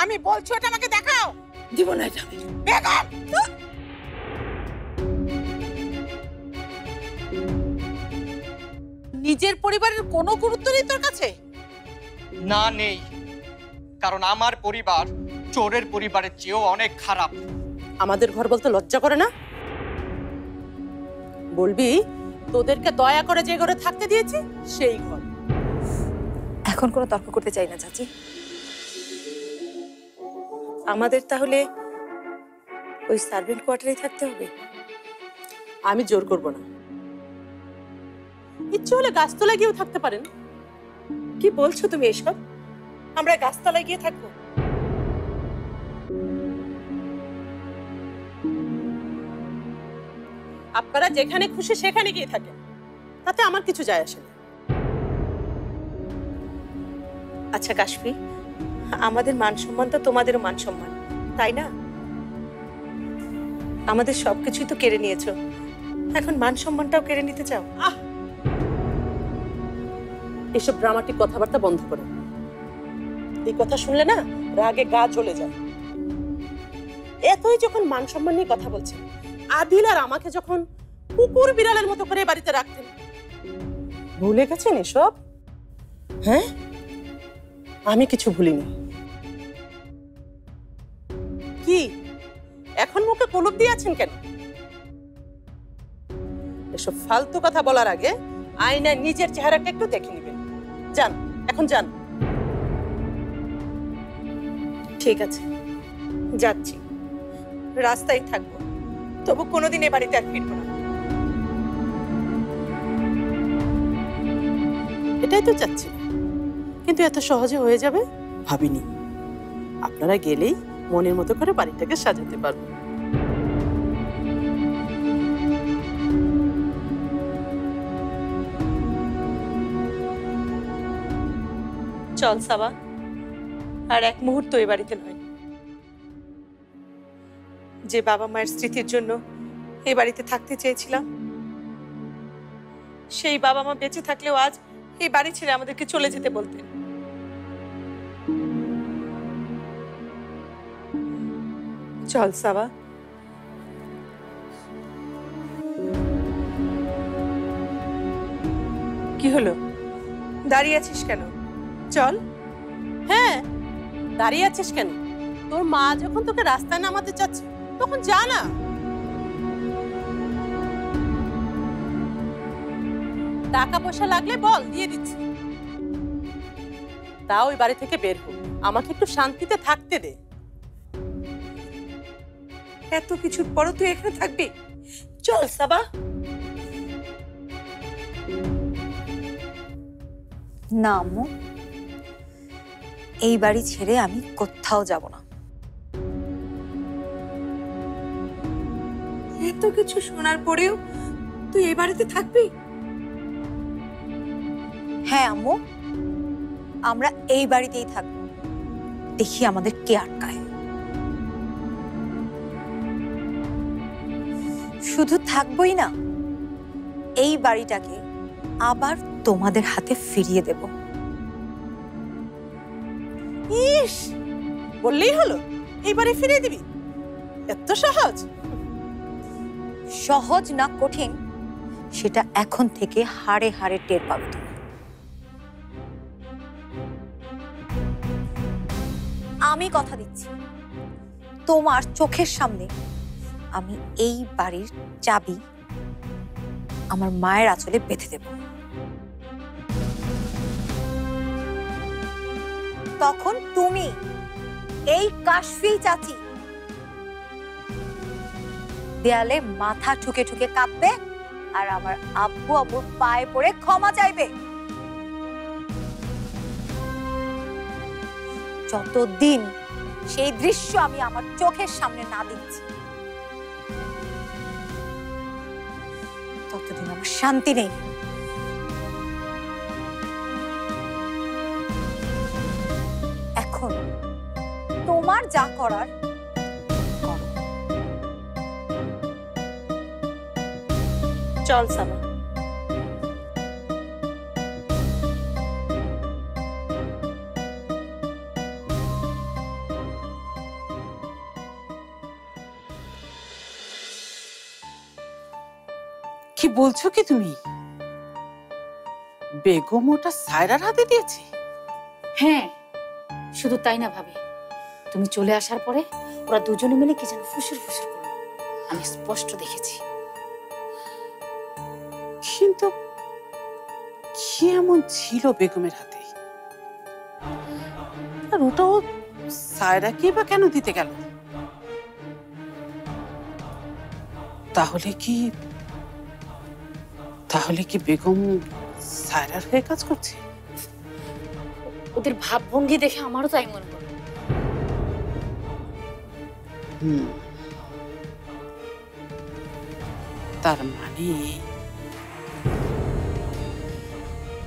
আমি বলছি ওটা আমাকে দেখাও। দিব না এটা আমি। বেগম, নিজের পরিবারের কোনো গুরুত্ব নেই তোর কাছে? না, নেই। কারণ আমার পরিবার চোরের পরিবারের চেয়েও অনেক খারাপ। আমাদের ঘর বলতে লজ্জা করে না? বলবি তোদেরকে দয়া করে যে ঘরে থাকতে দিয়েছি সেই ঘর। এখন কোনো তর্ক করতে চাই না চাচি। আমাদের তাহলে ওই সার্ভেন্ট কোয়ার্টারেই থাকতে হবে? আমি জোর করব না। ইচ্ছে হলে গাছতলায় গিয়েও থাকতে পারেন। কি বলছো তুমি এসব? আমরা গাছতলায় গিয়ে থাকবো? আপনারা যেখানে খুশি সেখানে গিয়ে থাকেন, তাতে আমার কিছু যায় আসে না। আচ্ছা কাশফি, আমাদের মান সম্মান তো তোমাদেরও মান সম্মান, তাই না? আমাদের সবকিছুই তো কেড়ে নিয়েছো, এখন মান সম্মানটাও কেড়ে নিতে চাও? এসব ড্রামাটিক কথাবার্তা বন্ধ করো। এই কথা শুনলে না রাগে গা জ্বলে যায়। এতই যখন মান সম্মান নিয়ে কথা বলছে, আদিল আর আমাকে যখন কুকুর বিড়ালের মতো করে বাড়িতে রাখতেন, ভুলে গেছেন এসব? হ্যাঁ, আমি কিছু ভুলিনি। কি এখন মুখে কলপ দিয়ে আছেন কেন? এসব ফালতু কথা বলার আগে আয়নায় নিজের চেহারাটা একটু দেখে নেবেন। যান, এখন যান। ঠিক আছে, যাচ্ছি। রাস্তায় থাকবো, তবু কোনোদিন এ বাড়িতে আর ফিরবো না। এটাই তো চাচ্ছি, কিন্তু এত সহজে হয়ে যাবে ভাবিনি। আপনারা গেলেই মনের মতো করে বাড়িটাকে সাজাতে পারবো। চল সাবা, আর এক মুহূর্ত এ বাড়িতে নয়। যে বাবা মায়ের স্মৃতির জন্য এই বাড়িতে থাকতে চেয়েছিলাম, সেই বাবা মা বেঁচে থাকলেও আজ এই বাড়ি ছেড়ে আমাদেরকে চলে যেতে বলতেন। চল সাবা। কি হলো, দাঁড়িয়ে আছিস কেন? চল। হ্যাঁ, দাঁড়িয়ে আছিস কেন? তোর মা যখন তোকে রাস্তায় নামাতে চাচ্ছে তখন যা না। টাকা পয়সা লাগলে বল, দিয়ে দিচ্ছি। তাও ওই বাড়ি থেকে বের হোক, আমাকে একটু শান্তিতে থাকতে দে। এত কিছুর পরও তুই এখানে থাকবি? চল সাবা। না আম্মু, এই বাড়ি ছেড়ে আমি কোথাও যাব না। এত কিছু শোনার পরেও তুই এই বাড়িতে থাকবি? হ্যাঁ আম্মু, আমরা এই বাড়িতেই থাকবো, দেখি আমাদের কে আটকায়। শুধু থাকবোই না, এই বাড়িটাকে আবার তোমাদের হাতে ফিরিয়ে দেব। ইস, বললেই হলো এইবারে ফিরিয়ে দিবি? এত সহজ? সহজ না কঠিন সেটা এখন থেকে হাড়ে হাড়ে টের পাবে তুমি। আমি কথা দিচ্ছি, তোমার চোখের সামনে আমি এই বাড়ির চাবি আমার মায়ের আঁচলে বেঁধে দেব। তখন তুমি এই কাশফি চাচি দেয়ালে মাথা ঠুকে ঠুকে কাঁদবে আর আমার আব্বু আম্মুর পায়ে পড়ে ক্ষমা চাইবে। যতদিন সেই দৃশ্য আমি আমার চোখের সামনে না দেখছি, ততদিন আমার শান্তি নেই। এখন তোমার যা করার করো। চল সাবা। কি বলছো কি তুমি? বেগম ওটা সায়রার হাতে দিয়েছে? হ্যাঁ, শুধু তাই না ভাবি, তুমি চলে আসার পরে ওরা দুজনে মিলে কি যেন ফুসুর ফুসুর করলো, আমি স্পষ্ট দেখেছি। কিন্তু কি এমন ছিল বেগমের হাতে? আর ওটাও সায়রাকে বা কেন দিতে গেল? তাহলে কি বেগম সায়রার হয়ে কাজ করছে? ওদের ভাবভঙ্গি দেখে আমারও তাই মনে হলো।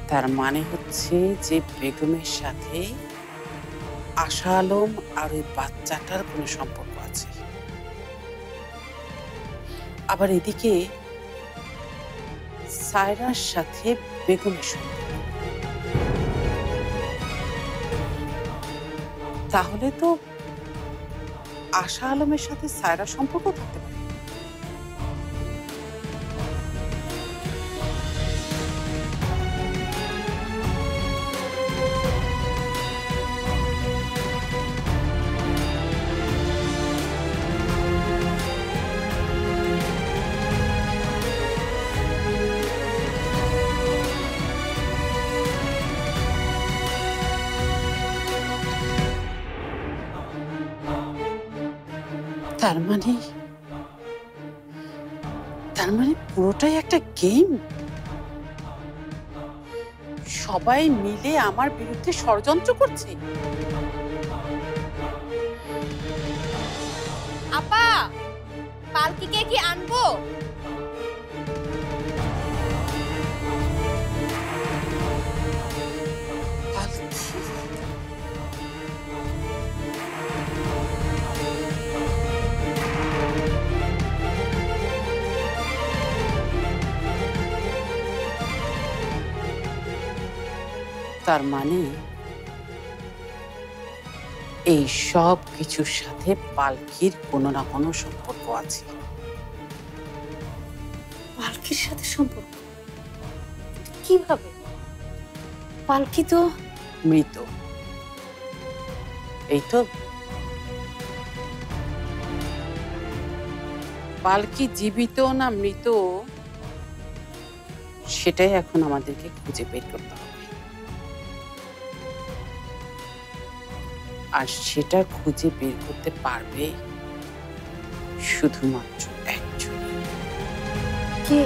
তার মানে হচ্ছে যে বেগমের সাথে আশা আলম আর ওই বাচ্চাটার কোনো সম্পর্ক আছে। আবার এদিকে সায়রার সাথে বেগমের সম্পর্ক। তাহলে তো আশা আলমের সাথে সায়রার সম্পর্ক থাকতে পারে। তার মানে পুরোটাই একটা গেম। সবাই মিলে আমার বিরুদ্ধে ষড়যন্ত্র করছে। আপা, পালকিকে কি আনবো? তার মানে এই সব কিছুর সাথে পালকির কোনো না কোনো সম্পর্ক আছে। পালকির সাথে সম্পর্ক? কিভাবে? পালকি তো মৃত। এই তো পালকি জীবিত না মৃত সেটাই এখন আমাদেরকে খুঁজে বের করতে হবে। আর সেটা খুঁজে বের করতে পারবে শুধুমাত্র একজন। কে?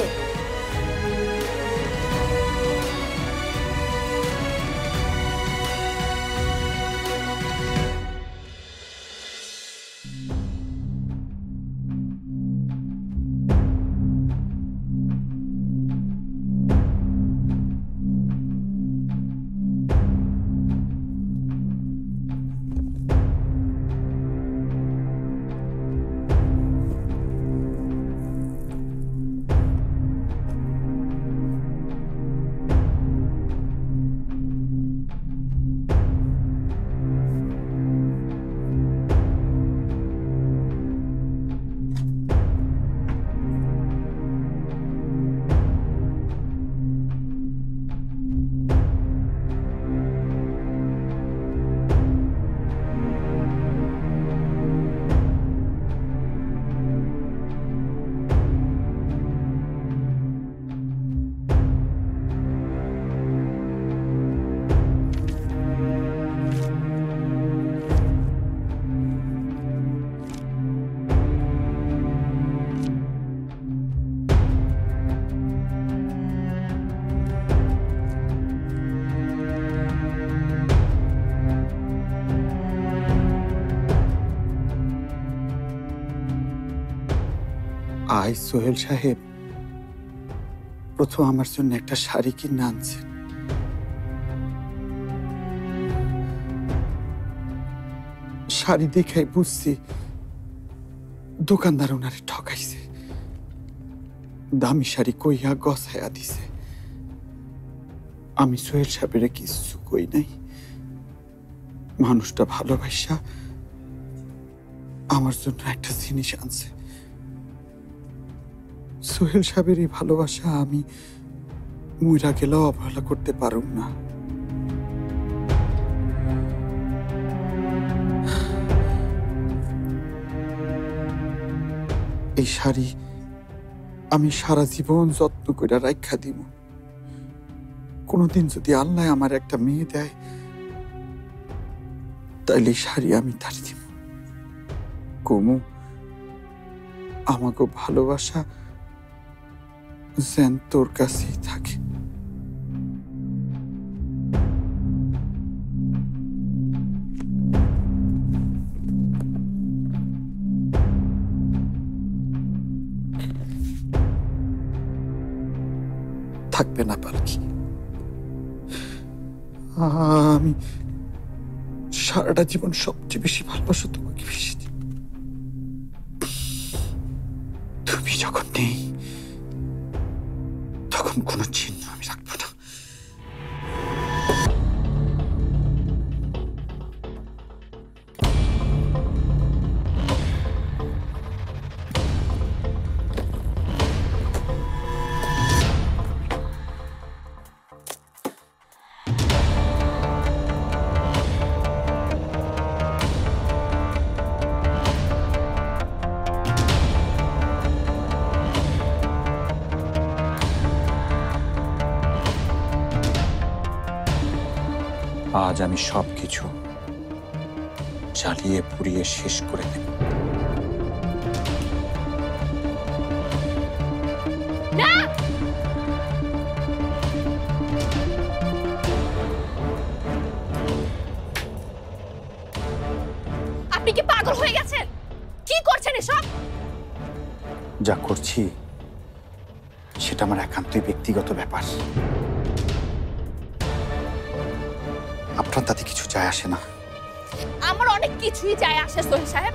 আজ সোহেল সাহেব প্রথম আমার জন্য একটা শাড়ি কিনে আনছেন। শাড়ি দেখে বুঝছি দোকানদার ওনারে ঠকাইছে, দামি শাড়ি কইয়া গছায়া দিছে। আমি সোহেল সাহেবের কিছু কই নাই। মানুষটা ভালোবাসা আমার জন্য একটা জিনিস আনছে। সোহেল সাহেবের এই ভালোবাসা আমি মইরা গেলেও অবহেলা করতে পারুম না। এই শাড়ি আমি সারা জীবন যত্ন করে রাখা দিব। কোনোদিন যদি আল্লাহ আমার একটা মেয়ে দেয়, তাইলে এই শাড়ি আমি তার দিব। কমু আমাকে ভালোবাসা যেন তোর কাছেই থাকে। থাকবে না পালকি। আমি সারাটা জীবন সবচেয়ে বেশি ভালোবাসো তোমাকে বেশি। তুমি যখন নেই তখন কোনো চিহ্ন আমি রাখবো না। আজ আমি সবকিছু জ্বালিয়ে পুড়িয়ে শেষ করে দেব। আপনি কি পাগল হয়ে গেছেন? কি করছেন এসব? যা করছি সেটা আমার একান্তই ব্যক্তিগত ব্যাপার। আপনার তাতে কিছু যায় আসে না। আমার অনেক কিছুই যায় আসে সোহেল সাহেব,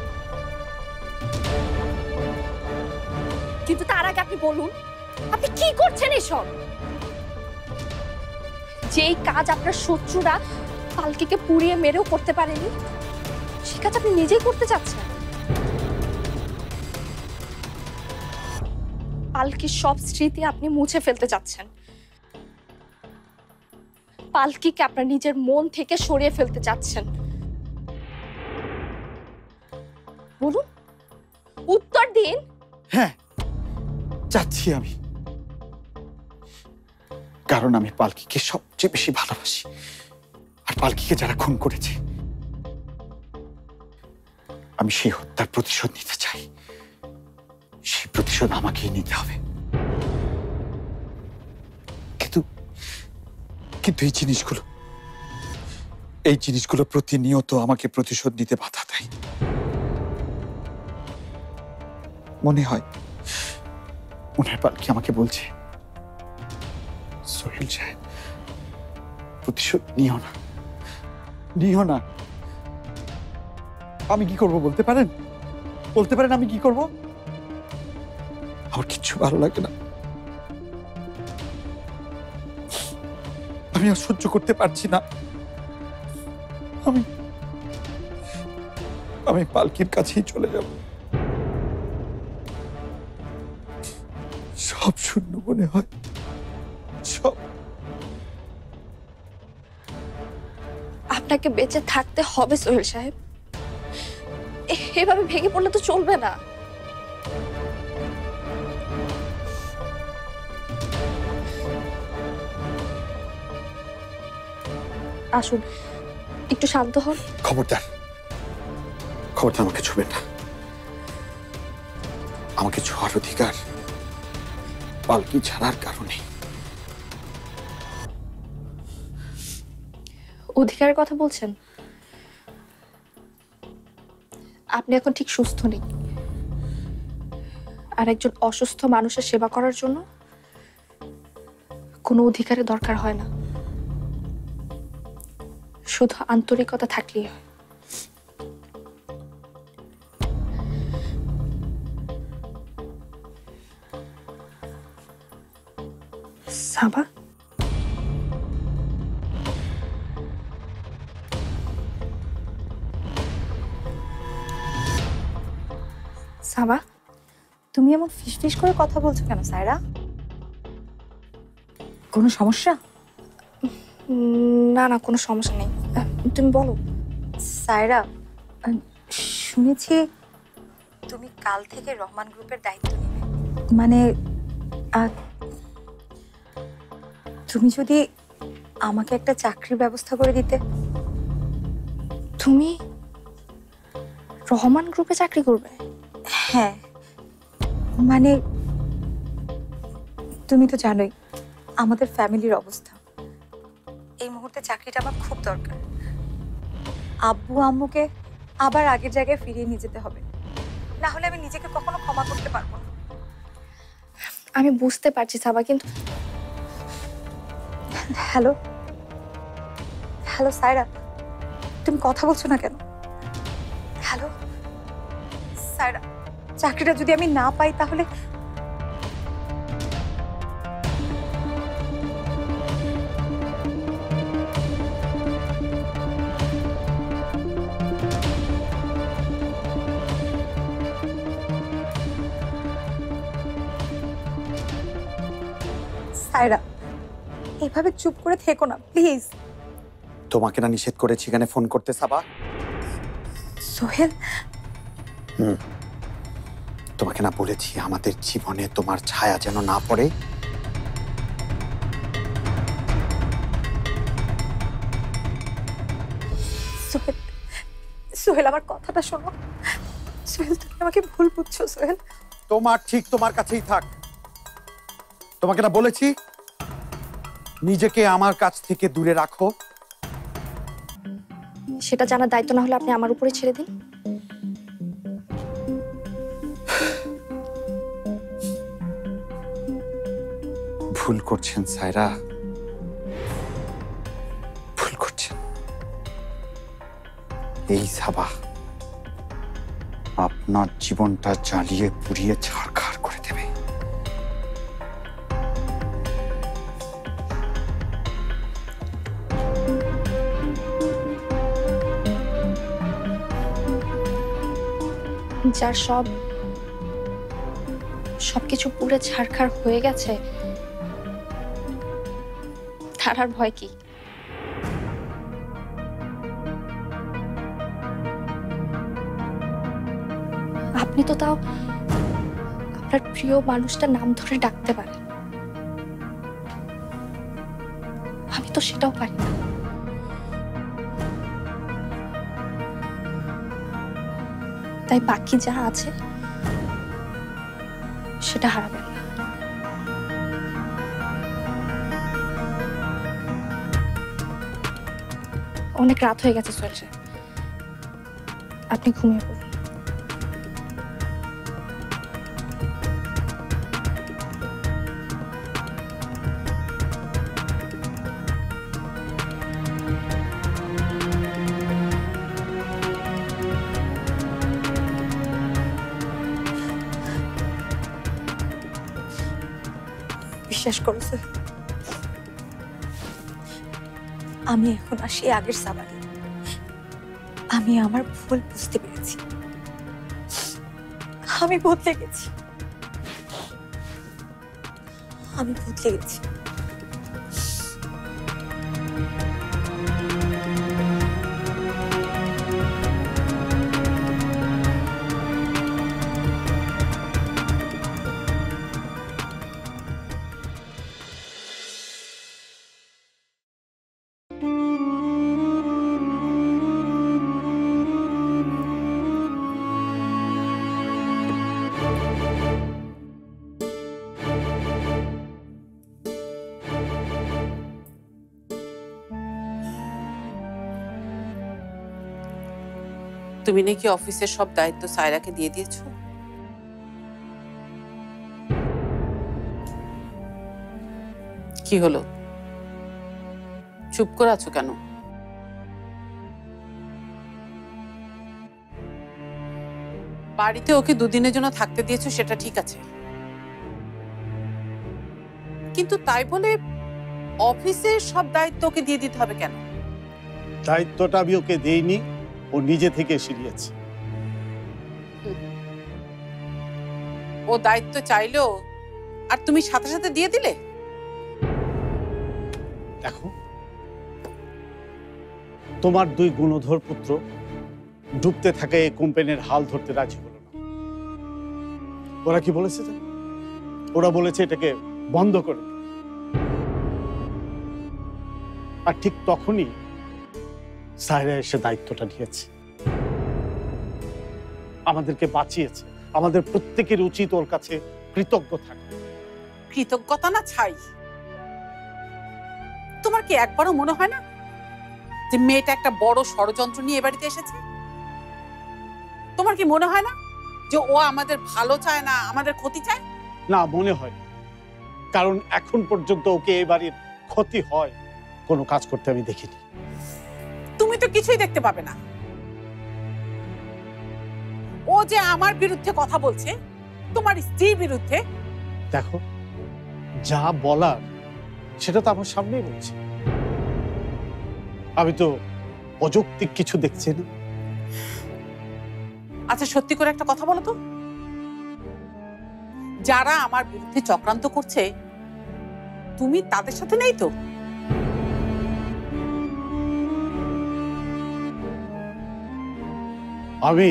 কিন্তু তার আগে আপনি বলুন আপনি কি করছেন এসব? যেই কাজ আপনার শত্রুরা পালকিকে পুড়িয়ে মেরেও করতে পারেনি, সে কাজ আপনি নিজেই করতে চাচ্ছেন। পালকির সব স্মৃতি আপনি মুছে ফেলতে চাচ্ছেন। পালকিকে আপনার নিজের মন থেকে সরিয়ে ফেলতে চাচ্ছেন। বলুন, উত্তর দিন। হ্যাঁ, চাচ্ছি আমি, কারণ আমি পালকিকে সবচেয়ে বেশি ভালোবাসি। আর পালকিকে যারা খুন করেছে, আমি সেই হত্যার প্রতিশোধ নিতে চাই। সেই প্রতিশোধ আমাকেই নিতে হবে। কিন্তু এই জিনিসগুলো প্রতিনিয়ত আমাকে প্রতিশোধ নিতে বাধা দেয়। মনে হয় পালকি আমাকে বলছে, সোহেল সাহেব, প্রতিশোধ নিও না। আমি কি করব বলতে পারেন? আমি কি করব? আমার কিচ্ছু ভালো লাগে না। আমি আর সহ্য করতে পারছি না। আমি পালকির কাছেই চলে যাব। সব শূন্য মনে হয়, সব। আপনাকে বেঁচে থাকতে হবে সোহেল সাহেব, এভাবে ভেঙে পড়লে তো চলবে না। আসুন, একটু শান্ত হন। খবরদার আমাকে ছুবেন না। আমাকে ছোঁয়ার অধিকার পালকি ছাড়ার কারণে। অধিকারের কথা বলছেন? আপনি এখন ঠিক সুস্থ নেই, আর একজন অসুস্থ মানুষের সেবা করার জন্য কোনো অধিকারের দরকার হয় না, শুধু আন্তরিকতা থাকলেই হয়। সাবা, সাবা, তুমি এমন ফিসফিস করে কথা বলছো কেন সায়রা? কোনো সমস্যা? না না, কোনো সমস্যা নেই, তুমি বলো। সায়রা, শুনেছি তুমি কাল থেকে রহমান গ্রুপের দায়িত্ব নেবে। মানে তুমি যদি আমাকে একটা চাকরির ব্যবস্থা করে দিতে। তুমি রহমান গ্রুপে চাকরি করবে? হ্যাঁ, মানে তুমি তো জানোই আমাদের ফ্যামিলির অবস্থা। এই মুহূর্তে চাকরিটা আমার খুব দরকার। আব্বু আম্মুকে আবার আগের জায়গায় ফিরিয়ে নিয়ে যেতে হবে, না হলে আমি নিজেকে কখনো ক্ষমা করতে পারবো না। আমি বুঝতে পারছি সাবা, কিন্তু হ্যালো হ্যালো সায়রা, তুমি কথা বলছো না কেন? হ্যালো সায়রা, চাকরিটা যদি আমি না পাই তাহলে? সায়রা, এভাবে চুপ করে থেকো না প্লিজ। তোমাকে না নিষেধ করেছি এখানে ফোন করতে সাবা? সোহেল, তোমাকে না বলেছি আমাদের জীবনে তোমার ছায়া যেন না পড়ে? সোহেল, সোহেল আমার কথাটা শোনো। সোহেল, তুমি আমাকে ভুল বুঝছো। সোহেল, তোমার ঠিক তোমার কাছেই থাক। তোমাকে না বলেছি নিজেকে আমার কাছ থেকে দূরে রাখো? সেটা জানার দায়িত্ব না হলে আপনি আমার উপরে ছেড়ে দিন। ভুল করছেন সায়রা, ভুল করছেন। এই সাবা আপনার জীবনটা জ্বালিয়ে পুড়িয়ে ছারখার করে দেবে। যার সবকিছু পুরো ছারখার হয়ে গেছে, তার আর ভয় কি? আপনি তো তাও আপনার প্রিয় মানুষটার নাম ধরে ডাকতে পারেন, আমি তো সেটাও পারি না। তাই বাকি যা আছে সেটা হারাবেন না। অনেক রাত হয়ে গেছে সোহেল সাহেব, আপনি ঘুমিয়ে পড়ুন। বিশ্বাস করো সোহেল, আমি এখন আর সেই আগের সাবা নেই। আমি আমার ভুল বুঝতে পেরেছি, আমি বদলে গেছি, আমি বদলে গেছি। তুমি নাকি অফিসের সব দায়িত্ব সায়রাকে দিয়ে দিয়েছো? কি হলো, চুপ করে আছো কেন? বাড়িতে ওকে দুদিনের জন্য থাকতে দিয়েছো সেটা ঠিক আছে, কিন্তু তাই বলে অফিসের সব দায়িত্ব ওকে দিয়ে দিতে হবে কেন? দায়িত্বটা আমি ওকে দেইনি, ও নিজে থেকে সিরিয়েছে। ও দায়িত্ব চাইলো আর তুমি সাথে সাথে দিয়ে দিলে? দেখো, তোমার দুই গুণধর পুত্র ডুবতে থাকে এই কোম্পানির হাল ধরতে রাজি হলো না। ওরা কি বলেছে জানো? ওরা বলেছে এটাকে বন্ধ করে দিতে। আর ঠিক তখনই সায়রা এসে দায়িত্বটা নিয়েছে, আমাদেরকে বাঁচিয়েছে। আমাদের প্রত্যেকের উচিত ওর কাছে কৃতজ্ঞ থাকা। কৃতজ্ঞতা না ছাই। তোমার কি একবারও মনে হয় না যে মেয়েটা একটা বড় ষড়যন্ত্র নিয়ে এ বাড়িতে এসেছে? তোমার কি মনে হয় না যে ও আমাদের ভালো চায় না, আমাদের ক্ষতি চায়? না, মনে হয় না। কারণ এখন পর্যন্ত ওকে এই বাড়ির ক্ষতি হয় কোনো কাজ করতে আমি দেখিনি। তুমি তো কিছুই দেখতে পাবে না। ও যে আমার বিরুদ্ধে কথা বলছে, তোমার স্ত্রীর বিরুদ্ধে। দেখো, যা বলার সেটা তো আমার সামনেই বলছে। আমি তো অযৌক্তিক কিছু দেখছি না। আচ্ছা, সত্যি করে একটা কথা বলো তো, যারা আমার বিরুদ্ধে চক্রান্ত করছে তুমি তাদের সাথে নেই তো? আমি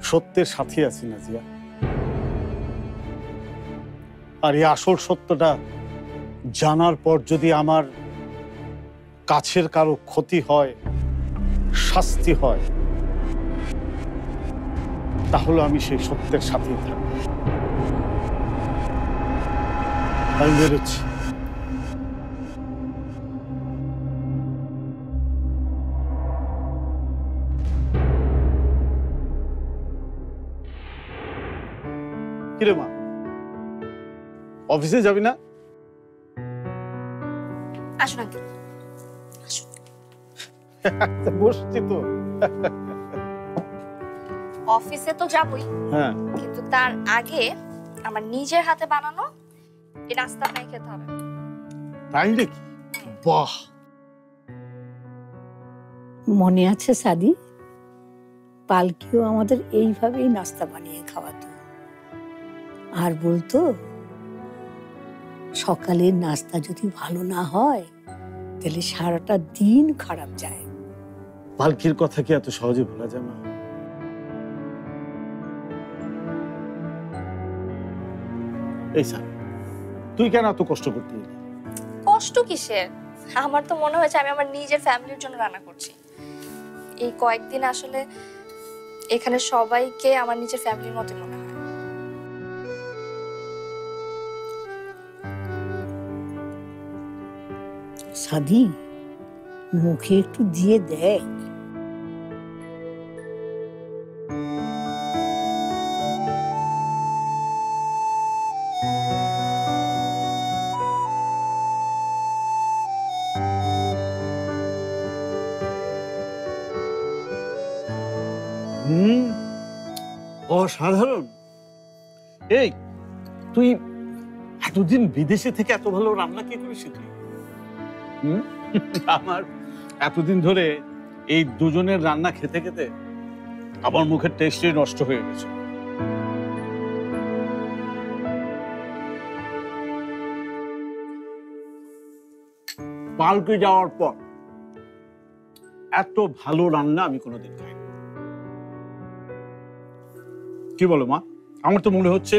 সত্যের সাথে আছি নাজিয়া। আর এই আসল সত্যটা জানার পর যদি আমার কাছের কারো ক্ষতি হয়, শাস্তি হয়, তাহলে আমি সেই সত্যের সাথেই থাকব। আমি বেরোচ্ছি। কিরে মা, অফিসে যাবি না? আসুন আঙ্কেল। বসছি তো। অফিসে তো যাবই, হ্যাঁ, কিন্তু তার আগে আমার নিজের হাতে বানানো এই নাস্তা আপনাকে খেতে হবে। তাই নাকি? বাহ, মনে আছে সাদি, পালকিও আমাদের এইভাবেই নাস্তা বানিয়ে খাওয়াতো আর বলতো সকালের নাস্তা যদি ভালো না হয় তাহলে সারাটা দিন খারাপ যায়। পালকির কথা কি এত সহজে ভোলা যায় না? এই স্যার, তুই কেন এত কষ্ট করতে গেলি? কষ্ট কিসের? আমার তো মনে হয়েছে আমি আমার নিজের ফ্যামিলির জন্য রান্না করছি। এই কয়েকদিন আসলে এখানে সবাইকে আমার নিজের ফ্যামিলির মতো মনে হয়। সাদি, মুখে একটু দিয়ে দেখ। অসাধারণ। এই, তুই এতদিন বিদেশে থেকে এত ভালো রান্না কি করে শিখলি? আমার এতদিন ধরে এই দুজনের রান্না খেতে খেতে আমার মুখের টেস্টই নষ্ট হয়ে গেছে। পালকি যাওয়ার পর এত ভালো রান্না আমি কোনোদিন খাইনি। কি বলো মা? আমার তো মনে হচ্ছে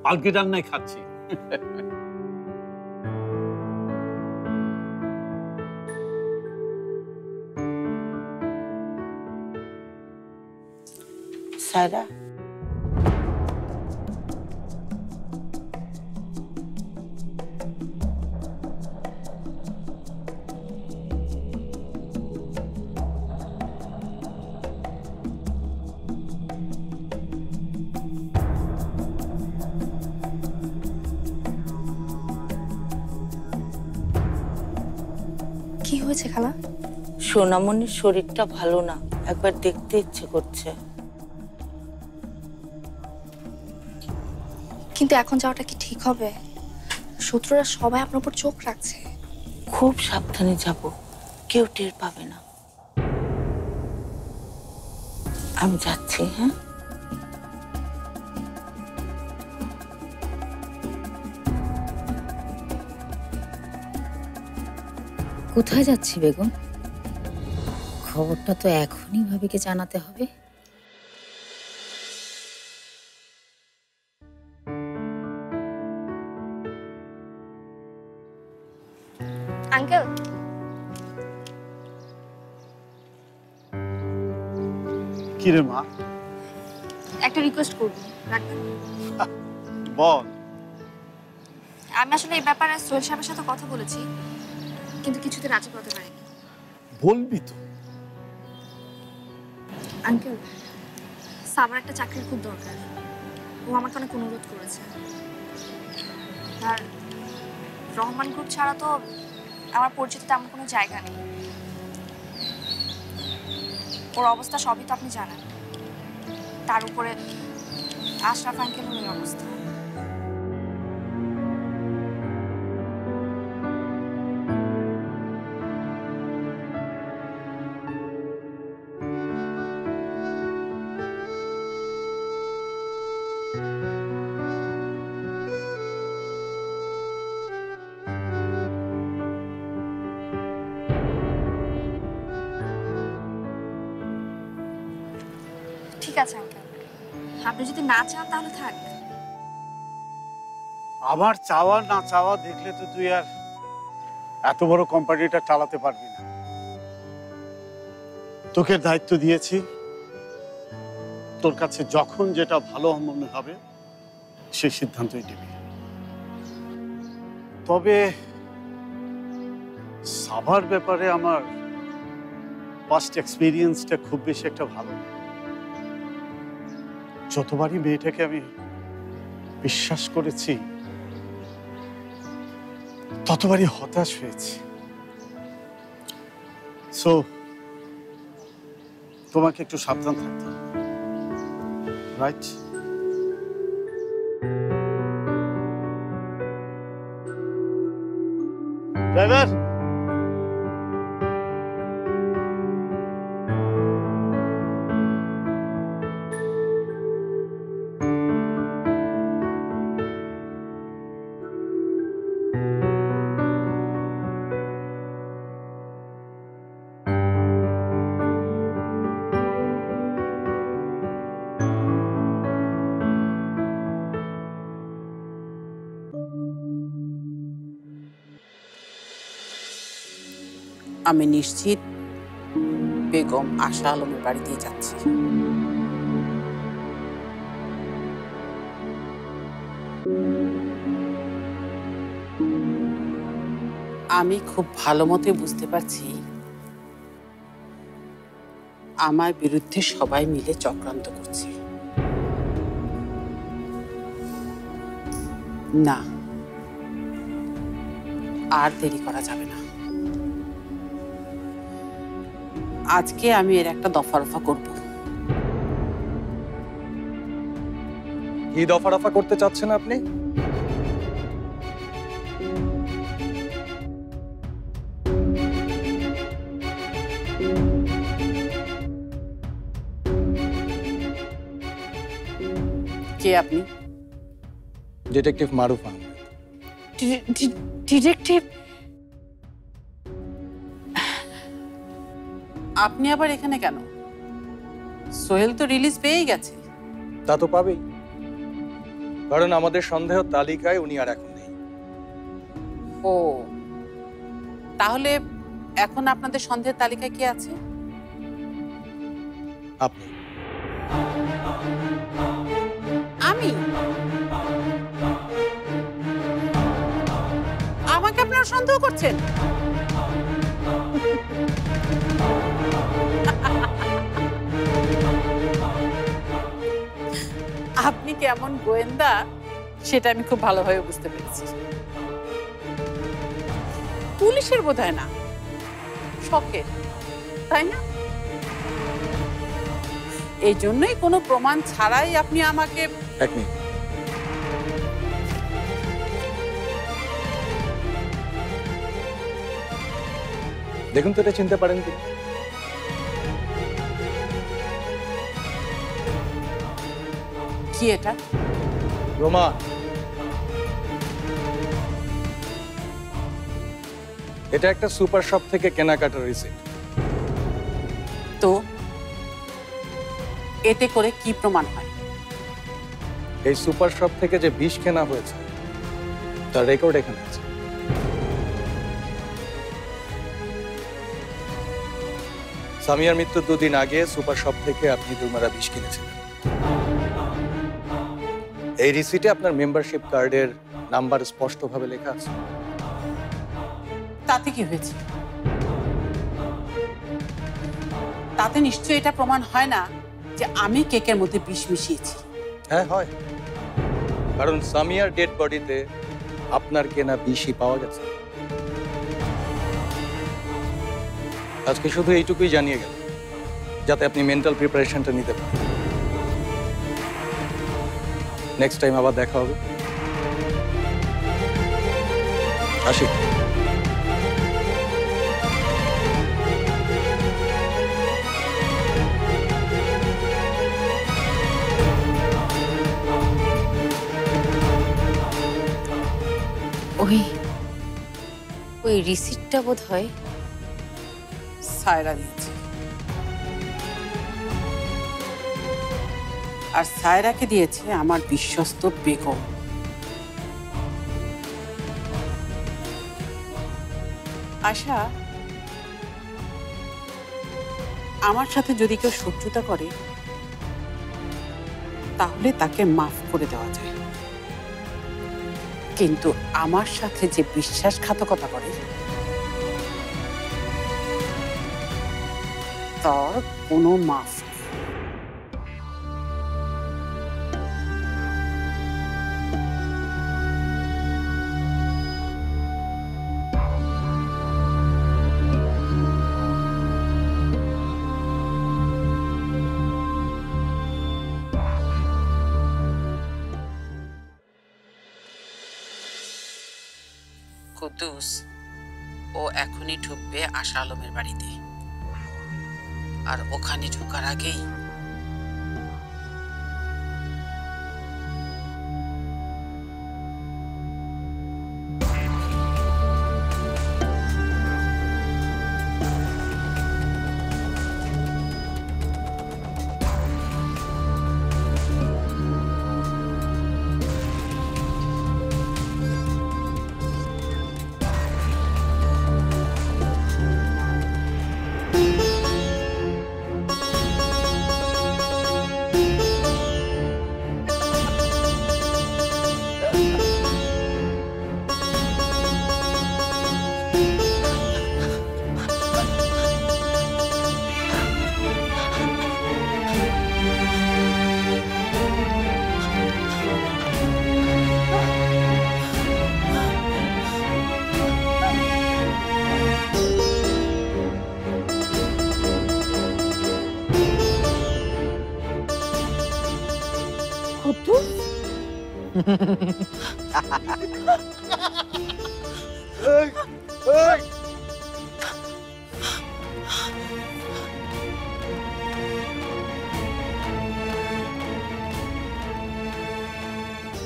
পালকি রান্নাই খাচ্ছি। সায়রা, কি হয়েছে খালা? সোনামণির শরীরটা ভালো না, একবার দেখতে ইচ্ছে করছে। কিন্তু এখন যাওয়াটা কি ঠিক হবে? শত্রুরা সবাই আপনার উপর চোখ রাখছে। খুব সাবধানে যাব, কেউ টের পাবে না। আমি যাচ্ছি। হ্যাঁ, কোথায় যাচ্ছি বেগম? খবরটা তো এখনই ভাবিকে জানাতে হবে। আঙ্কেল, কি রে মা? একটা রিকোয়েস্ট করবো, রাখবেন? বল। আমি আসলে এই ব্যাপারে সোহেল সাহেবের সাথে কথা বলেছি, কিন্তু কিছুতে রাজি করতে পারিনি। বলবি তো। আঙ্কেল, সাবার একটা চাকরির খুব দরকার। ও আমাকে অনেক অনুরোধ করেছে। আর রহমান গ্রুপ ছাড়া তো আমার পরিচিত তেমন কোনো জায়গা নেই। ওর অবস্থা সবই তো আপনি জানেন। তার উপরে আশরাফ আঙ্কেলের এই অবস্থা। ঠিক আছে আঙ্কেল, আপনি যদি না চান তাহলে থাক। আমার চাওয়া না চাওয়া দেখলে তো তুই আর এত বড় কোম্পানিটা চালাতে পারবি না। তোকে দায়িত্ব দিয়েছি, তোর কাছে যখন যেটা ভালো মনে হবে সেই সিদ্ধান্তই নিবি। তবে সাভার ব্যাপারে আমার পাস্ট এক্সপিরিয়েন্সটা খুব বেশি একটা ভালো না। যতবারই মেয়েটাকে আমি বিশ্বাস করেছি ততবারই হতাশ হয়েছি। সো তোমাকে একটু সাবধান থাকতে হবে, রাইট? ড্রাইভার, আমি নিশ্চিত বেগম আশা আলমের বাড়িতেই যাচ্ছি। আমি খুব ভালো মতো বুঝতে পারছি আমার বিরুদ্ধে সবাই মিলে চক্রান্ত করছে। না, আর দেরি করা যাবে না। আজকে আমি এর একটা দফা করব। কি দফা করতে চাচ্ছেন আপনি? কে আপনি? ডিটেকটিভ মারুফ আহমেদ। ডিটেকটিভ? আপনি আবার এখানে কেন? সোহেল তো রিলিজ পেয়েই গেছে। তা তো পাবেই, কারণ আমাদের সন্দেহ তালিকায় উনি আর এখন নেই। ও, তাহলে এখন আপনাদের সন্দেহের তালিকায় কে আছে? আপনি। আমি? আমাকে আপনারা সন্দেহ করছেন? আপনি কেমন গোয়েন্দা সেটা আমি খুব ভালোভাবে বুঝতে পেরেছি। পুলিশের বোধহয় না, শখের, তাই না? এই জন্যই কোনো প্রমাণ ছাড়াই আপনি আমাকে... এক মিনিট। দেখুন তো এটা চিনতে পারেন কি? কি এটা? রোমা। এটা একটা সুপার শপ থেকে কেনাকাটার রিসিট। তো এতে করে কি প্রমাণ হয়? এই সুপার শপ থেকে যে বিষ কেনা হয়েছে তার রেকর্ড এখানে আছে। সামিয়ার মৃত্যুর 2 দিন আগে সুপার শপ থেকে আপনি দুর্মারা বিষ কিনেছিলেন। এই রিসিটে আপনার মেম্বারশিপ কার্ডের নাম্বার স্পষ্টভাবে লেখা আছে। তাতে কি হয়েছে? তাতে নিশ্চয়ই এটা প্রমাণ হয় না যে আমি কেকের মধ্যে বিষ মিশিয়েছি। হ্যাঁ হয়, কারণ সামিয়ার ডেড বডিতে আপনার কেনা বিষই পাওয়া গেছে। আজকে শুধু এইটুকুই জানিয়ে গেল যাতে আপনি মেন্টাল প্রিপারেশনটা নিতে পারেন। নেক্সট টাইম আবার দেখা হবে। আসি। ওই রিসিটটা বোধ হয় সায়রা দিয়েছে, আর সায়রাকে দিয়েছে আমার বিশ্বস্ত বেগম। আশা, আমার সাথে যদি কেউ শত্রুতা করে তাহলে তাকে মাফ করে দেওয়া যায়, কিন্তু আমার সাথে যে বিশ্বাসঘাতকতা করে তার কোনো মাফ নেই। কুদ্দুস ও এখনই ঢুকবে আশা আলমের বাড়িতে, আর ওখানে ঢোকার আগেই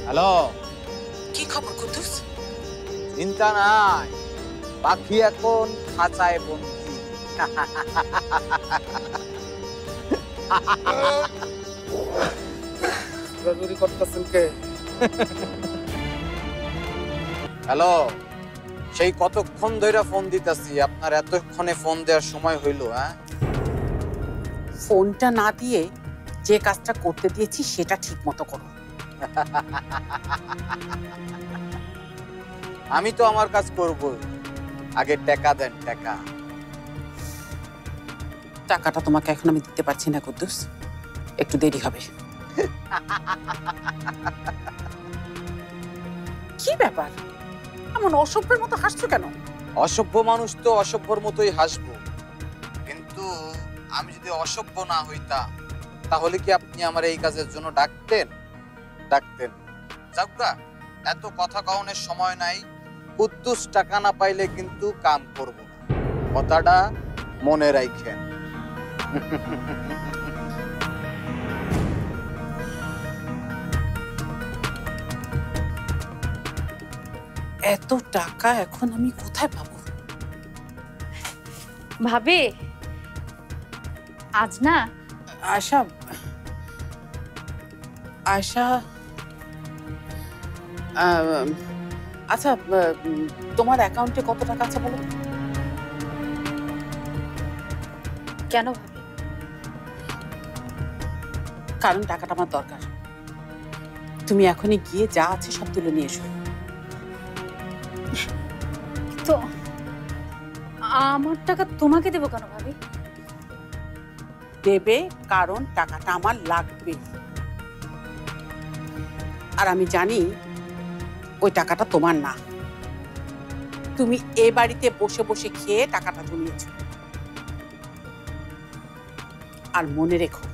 হ্যালো, কি খবর কুদ্দুস? চিন্তা নাই, পাখি এখন খাঁচায় বন্দি। হ্যালো, সেই কতক্ষণ ধরে ফোন দিতেছি, আপনার এতক্ষণে ফোন দেওয়ার সময় হইল? হ্যাঁ, ফোনটা না দিয়ে যে কাজটা করতে দিয়েছি সেটা ঠিক মতো করো। আমি তো আমার কাজ করব, আগে টাকা দেন। টাকাটা তোমাকে এখন আমি দিতে পারছি না কুদ্দুস, একটু দেরি হবে। কি ব্যাপার, এমন অসভ্যের মতো হাসছো কেন? অসভ্য মানুষ তো অসভ্যর মতোই হাসবো, কিন্তু আমি যদি অসভ্য না হইতাম তাহলে কি আপনি আমার এই কাজের জন্য ডাকতেন? যাক, এত কথা কওনের সময় নাই। কুদ্দুস টাকা না পাইলে কিন্তু কাম করব না, কথাটা মনে রাখেন। এত টাকা এখন আমি কোথায় পাবো? ভাবি আজ না আশা আশা আচ্ছা, তোমার অ্যাকাউন্টে কত টাকা আছে বলো? কেন ভাবি? কারণ টাকাটা আমার দরকার। তুমি এখনই গিয়ে যা আছে সব তুলে নিয়ে এসো। তো আমার টাকা তোমাকে দেবো কেন ভাবি? দেবে, কারণ টাকাটা আমার লাগবে। আর আমি জানি ওই টাকাটা তোমার না। তুমি এ বাড়িতে বসে বসে খেয়ে টাকাটা জমিয়েছ। আর মনে রেখো,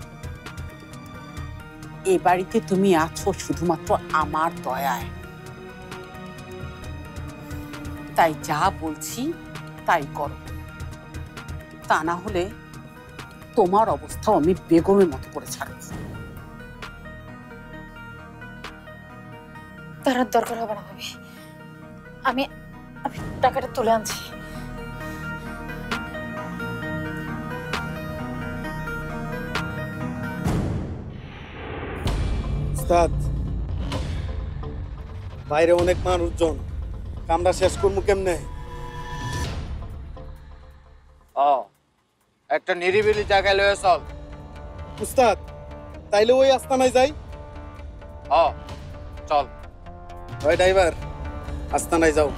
এ বাড়িতে তুমি আছো শুধুমাত্র আমার দয়ায়। তাই যা বলছি তাই করো, তা না হলে তোমার অবস্থাও আমি বেগমের মতো করে ছাড়ব। তার দরকার হবে না ভাবি, আমি আমি টাকাটা তুলে আনছি। উস্তাদ, বাইরে অনেক মানুষজন, কামটা শেষ করবো কেমনে? একটা নিরিবিলি জায়গায় লয়ে চল। উস্তাদ, তাইলে ওই আস্তানায় যাই। চল। ওই ড্রাইভার, আস্তানায় যাও।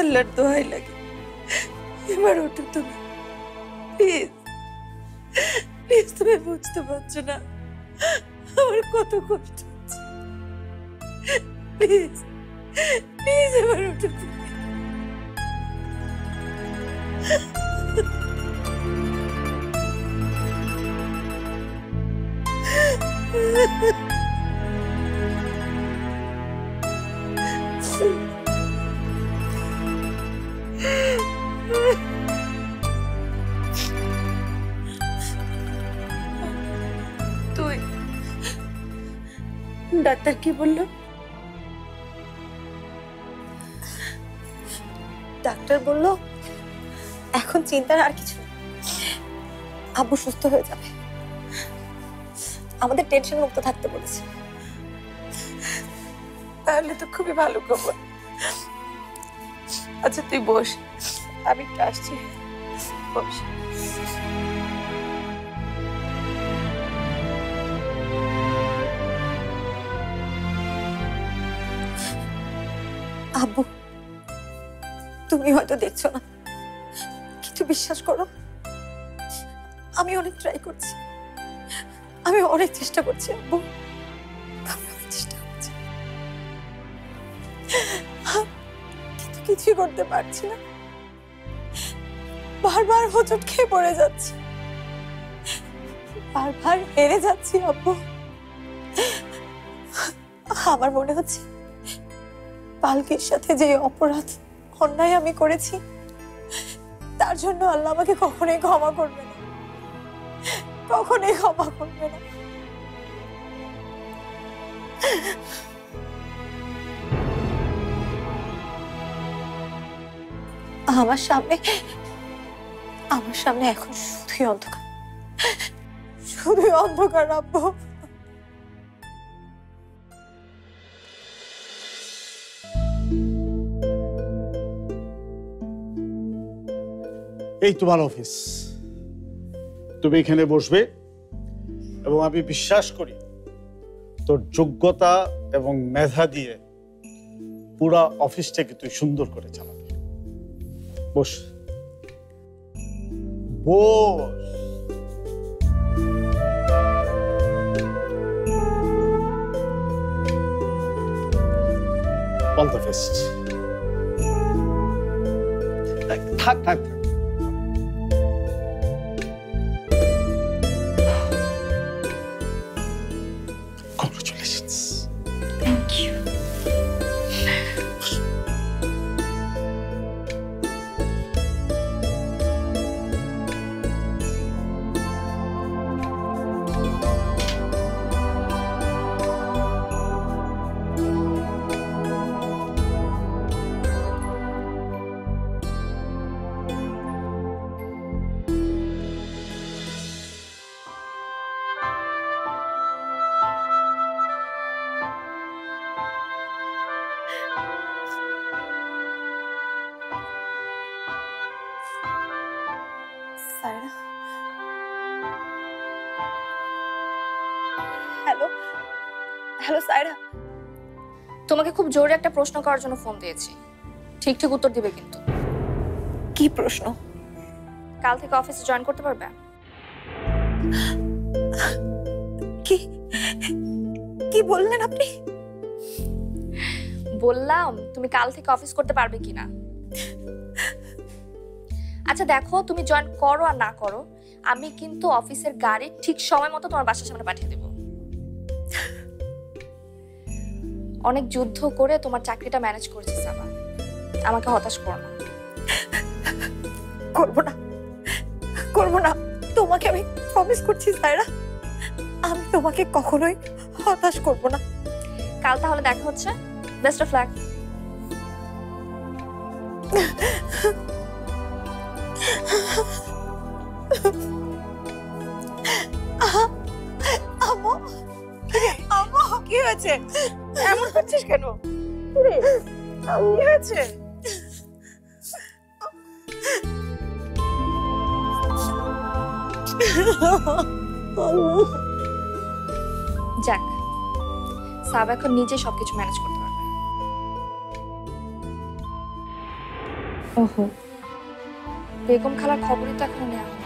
আল্লাহর দোহাই লাগে, এবার ওঠো তুমি, প্লিজ প্লিজ। তুমি বুঝতে পারছো না আমার কত কষ্ট হচ্ছে। প্লিজ প্লিজ এবার ওঠো তুমি। তুই ডাক্তার কি বললো? ডাক্তার বলল এখন চিন্তার আর কিছু নেই, আব্বু সুস্থ হয়ে যাবে। আমাদের টেনশন মুক্ত থাকতে বলেছে। তাহলে তো খুবই ভালো খবর। আচ্ছা তুই বস, আমি একটু আসছি। বস। আব্বু, তুমি হয়তো দেখছো না, কিন্তু বিশ্বাস করো, আমি অনেক ট্রাই করছি, আমি অনেক চেষ্টা করছি আব্বু, আমি অনেক চেষ্টা করছি, কিন্তু কিছুই করতে পারছি না। বারবার হোঁচট খেয়ে পড়ে যাচ্ছি, বারবার হেরে যাচ্ছি আব্বু। আমার মনে হচ্ছে পালকির সাথে যে অপরাধ অন্যায় আমি করেছি, তার জন্য আল্লাহ আমাকে কখনোই ক্ষমা করবে না, কখনোই ক্ষমা করবে না। আমার সামনে এখন শুধুই অন্ধকার, শুধুই অন্ধকার আব্বু। এই তোমার অফিস, তুমি এখানে বসবে এবং আমি বিশ্বাস করি তোর যোগ্যতা এবং মেধা দিয়ে পুরা অফিসটাকে তুই সুন্দর করে চালাবি। Boss boss. All the best. থাক থাক থাক। সায়রা, হ্যালো হ্যালো সায়রা, তোমাকে খুব জোরে একটা প্রশ্ন করার জন্য ফোন দিয়েছি, ঠিক ঠিক উত্তর দিবে কিন্তু। কি প্রশ্ন? কাল থেকে অফিসে জয়েন করতে পারবে? কি কি বললেন আপনি? বললাম তুমি কাল থেকে অফিস করতে পারবে কিনা। আচ্ছা দেখো, তুমি জয়েন করো আর না করো, আমি কিন্তু অফিসের গাড়ি ঠিক সময় মতো তোমার বাসার সামনে পাঠিয়ে দেব। অনেক যুদ্ধ করে তোমার চাকরিটা ম্যানেজ করেছি সাবা, আমাকে হতাশ করো না। করবো না, করবো না, তোমাকে আমি প্রমিস করছি সায়রা, আমি তোমাকে কখনোই হতাশ করবো না। কাল তাহলে দেখা হচ্ছে, বেস্ট অফ লাক। আম্মু, আম্মু কি হয়েছে? এমন করছিস কেন? কি হয়েছে? যাক, সাবা এখন নিজে সবকিছু ম্যানেজ করতে পারবে। ওহো, বেগম খালার খবরই তো এখনো নেওয়া হয়নি।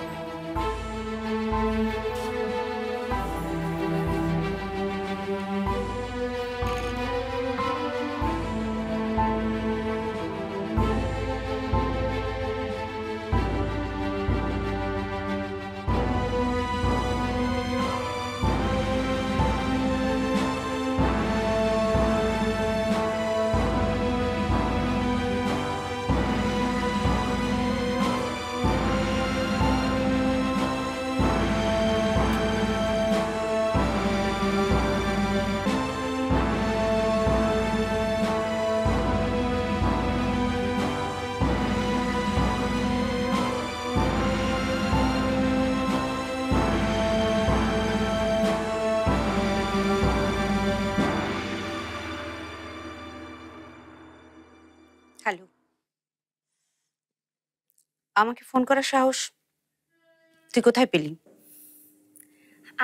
হ্যালো, আমাকে ফোন করার সাহস তুই কোথায় পেলি?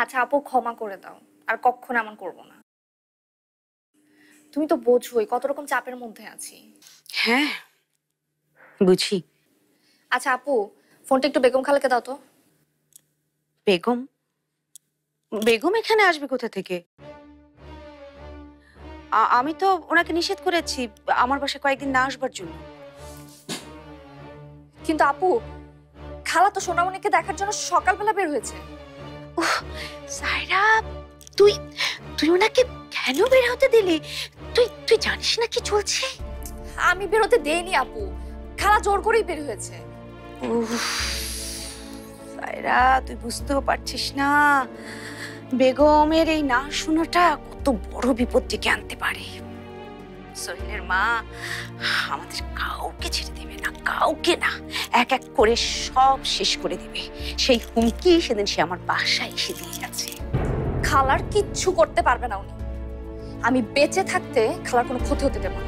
আচ্ছা আপু, ক্ষমা করে দাও, আর কখনো এমন করবো না। তুমি তো বোঝোই কত রকম চাপের মধ্যে আছি। হ্যাঁ বুঝি। আচ্ছা আপু, ফোনটা একটু বেগম খালাকে দাও তো। বেগম? বেগম এখানে আসবে কোথা থেকে? আমি তো ওনাকে নিষেধ করেছি আমার বাসায় কয়েকদিন না আসবার জন্য। কিন্তু আপু, খালা তো সোনামণিকে দেখার জন্য সকালবেলা বের হয়েছে। সায়রা, তুই তুই ওনাকে কেন বের হতে দিলি? তুই তুই জানিস না কি চলছে? আমি বেরোতে দেইনি আপু, খালা জোর করেই বের হয়েছে। সায়রা, তুই বুঝতেও পারছিস না বেগমের এই না শোনাটা কত বড় বিপদ ডেকে আনতে পারে। সোহেলের মা আমাদের কাউকে ছেড়ে দেবে না, কাউকে না, এক এক করে সব শেষ করে দিবে। সেই হুমকি সেদিন সে আমার বাসায় এসে দিয়ে গেছে। খালার কিচ্ছু করতে পারবে না উনি। আমি বেঁচে থাকতে খালার কোনো ক্ষতি হতে দেব না।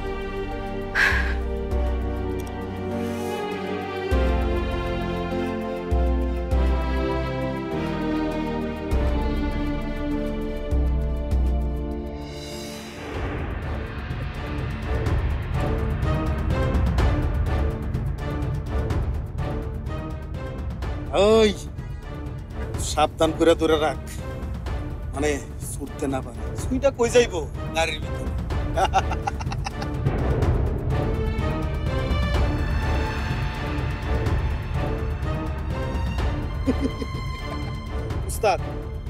ওই সাবধান করে ধরে রাখ, মানে ছুটতে না পারে। সুইটা কই যাইবো? গাড়ির ভিতরে। উস্তাদ,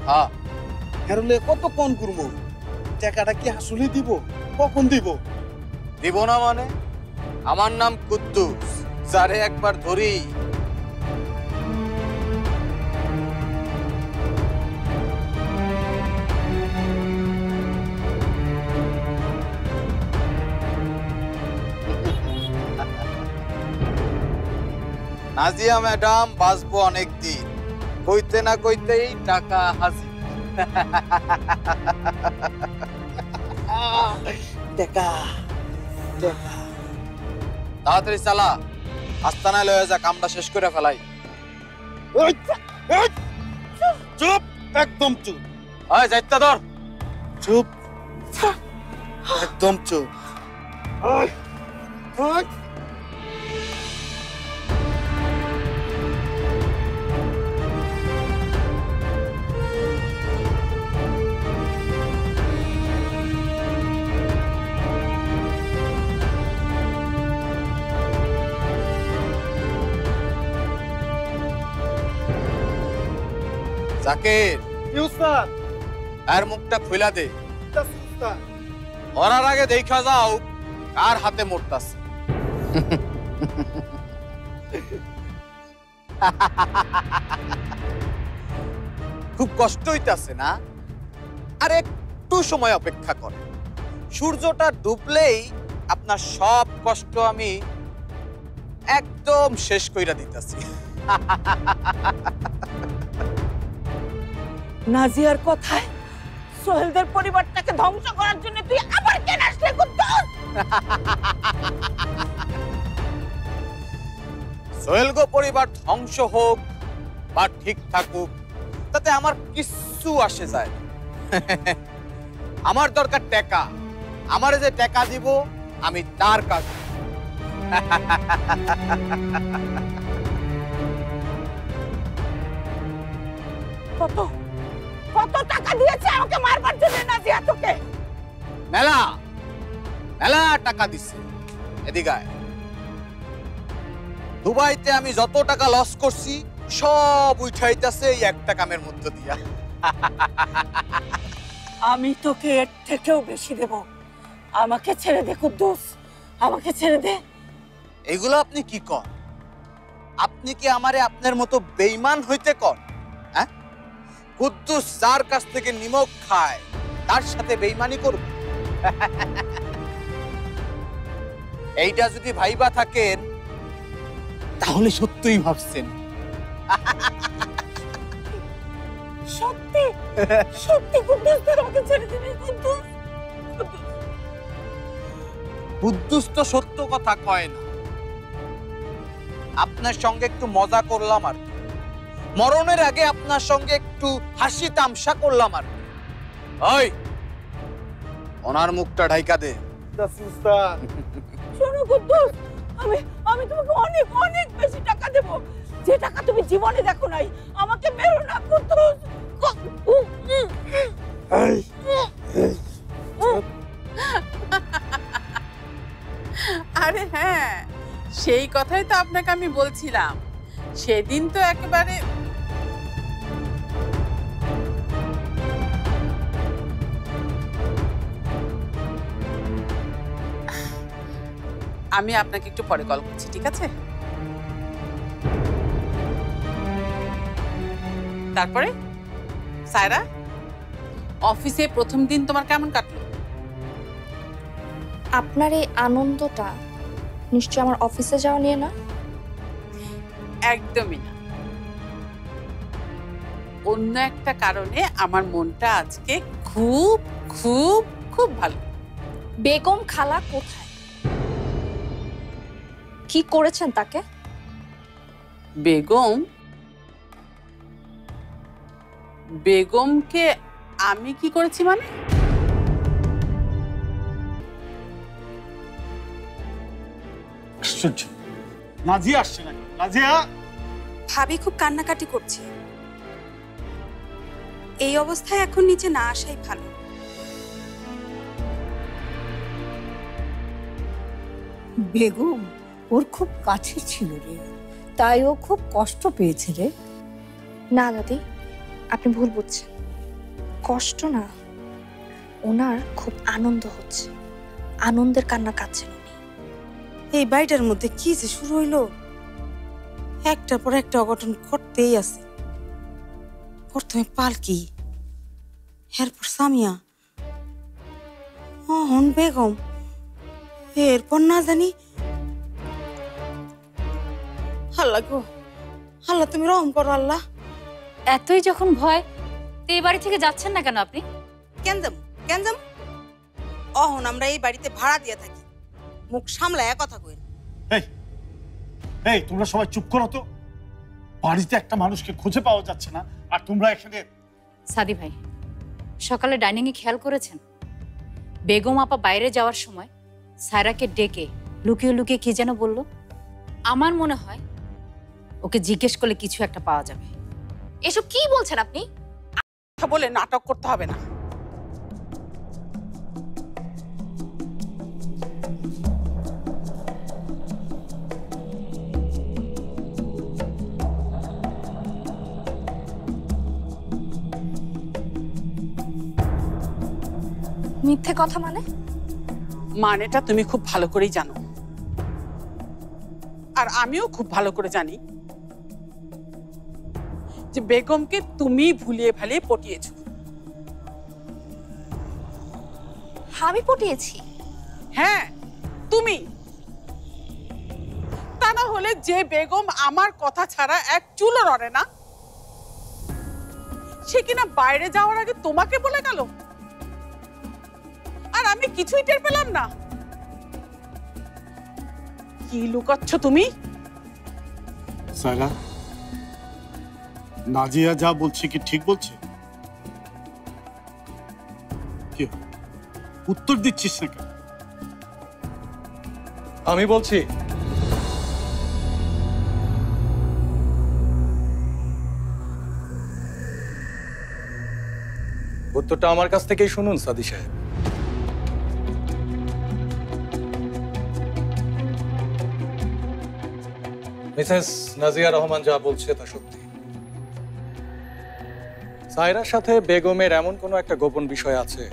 হ্যাঁ হেরলে কত কোন করবো? টাকাটা কি আসলে দিব? কখন দিব? দিব না মানে? আমার নাম কুদ্দুস, যারে একবার ধরি নাজিয়া ম্যাডাম বাঁচবো অনেক দিন, কইতে না কইতেই টাকা হাজির। টাকা টাকা তাড়াতাড়ি চালা, আস্তানায় লয়ে যা, কামটা শেষ করে ফেলাই। চুপ, একদম চুপ। হয় যাইতা ধর। চুপ, একদম চুপ। জাকির, আর মুখটা খুলা দে। ওরার আগে দেখা যাও কার হাতে মরতাছে। খুব কষ্ট হইতাছে না? আর একটু সময় অপেক্ষা করে, সূর্যটা ডুবলেই আপনার সব কষ্ট আমি একদম শেষ কইরা দিতাছি। নাজিয়ার কথায় সোহেলদের পরিবারটাকে ধ্বংস করার জন্য তুই আবার কেন আসলে কুদ্দুস? সোহেলগো পরিবার ধ্বংস হোক বা ঠিক থাকুক তাতে আমার কিচ্ছু আসে যায় না। আমার দরকার টাকা, আমারে যে টাকা দিব আমি তার কাজ। কত কত টাকা দিয়েছে আমাকে মারবার জন্য নাজিয়া তোকে? মেলা মেলা টাকা দিছে। এদিকে আয়। দুবাইতে আমি যত টাকা লস করছি সব উঠাইতেছে এই একটা কামের মধ্য দিয়া। আমি তোকে এর থেকেও বেশি দেব। আমাকে ছেড়ে দে কুদ্দুস, আমাকে ছেড়ে দে। এগুলো আপনি কি কর? আপনি কি আমারে আপনার মতো বেঈমান হইতে কর? হ্যাঁ, কুদ্দুস যার কাছ থেকে নিমক খায় তার সাথে বেঈমানি করব? এইটা যদি ভাইবা থাকেন তাহলে সত্যিই ভাবছেন। সত্যি সত্যি কুদ্দুস, তোর আমাকে ছেড়ে দিবি কুদ্দুস? কুদ্দুস তো সত্য কথা কয় না। আপনার সঙ্গে একটু মজা করলাম আর কি। মরণের আগে আপনার সঙ্গে একটু হাসি তামসা করলাম আর কি। ওই ওনার মুখটা ঢাইকা দে। শোনো কুদ্দুস, আমি আমি তোমাকে অনেক অনেক বেশি টাকা দেব, যে টাকা তুমি জীবনে দেখো নাই। আমাকে মেরো না কুদ্দুস। আরে হ্যাঁ, সেই কথাই তো আপনাকে আমি বলছিলাম। সেদিন তো একেবারে আমি আপনাকে একটু পরে কল করছি, ঠিক আছে? তারপরে সায়রা, অফিসে প্রথম দিন তোমার কেমন কাটলো? আপনার এই আনন্দটা নিশ্চয় আমার অফিসে যাওয়া নিয়ে না? একদমই না, অন্য একটা কারণে আমার মনটা আজকে খুব খুব খুব ভালো। বেগম খালা কোথায়? কি করেছেন তাকে? বেগমকে আমি কি করেছি মানে? আশ্চর্য, নাজিয়া আসছে নাকি? নাজিয়া, ভাবি খুব কান্নাকাটি করছে। এই অবস্থায় এখন নিচে না আসাই ভালো। বেগম ওর খুব কাছে ছিল রে, তাই ও খুব কষ্ট পেয়েছে রে। না দাদি, আপনি ভুল বুঝছেন। কষ্ট না, ওনার খুব আনন্দ হচ্ছে। আনন্দের কান্না কাঁদছেন উনি। এই বাড়িটার মধ্যে কি যে শুরু হইলো, একটার পর একটা অঘটন ঘটতেই আছে। প্রথমে পালকি, এরপর সামিয়া, হন বেগম, এরপর না জানি। আল্লাহ গো, আল্লাহ তুমি রহম করো আল্লাহ। এতই যখন ভয়, তো এই বাড়ি থেকে যাচ্ছেন না কেন আপনি? কেন যাম? অহন আমরা এই বাড়িতে ভাড়া দিয়ে থাকি, মুখ সামলায় কথা কই। এই তোমরা সবাই চুপ করো তো। বাড়িতে একটা মানুষকে খুঁজে পাওয়া যাচ্ছে না, আর তোমরা এখানে। সাদি ভাই, সকালে ডাইনিং এ খেয়াল করেছেন বেগম আপা বাইরে যাওয়ার সময় সায়রাকে ডেকে লুকিয়ে লুকিয়ে কি যেন বলল? আমার মনে হয় ওকে জিজ্ঞেস করলে কিছু একটা পাওয়া যাবে। এসব কি বলছেন আপনি? কথা বলে নাটক করতে হবে না। মিথ্যে কথা মানে? মানেটা তুমি খুব ভালো করেই জানো, আর আমিও খুব ভালো করে জানি যে বেগমকে তুমি ভুলিয়ে ভালিয়ে পটিয়েছো। আমি পটিয়েছি? হ্যাঁ, তুমি। তা না হলে যে বেগম আমার কথা ছাড়া এক চুলও নড়ে না, সে কিনা বাইরে যাওয়ার আগে তোমাকে বলে গেল, আর আমি কিছুই টের পেলাম না। কি লুকাচ্ছ তুমি? সায়রা, নাজিয়া যা বলছে কি ঠিক বলছে? কি উত্তর দিচ্ছিস না কেন? আমি বলছি, উত্তরটা আমার কাছ থেকেই শুনুন সাদি সাহেব। মিসেস নাজিয়া রহমান যা বলছে তা সত্যি। সায়রার সাথে বেগমের এমন কোনো একটা গোপন বিষয় আছে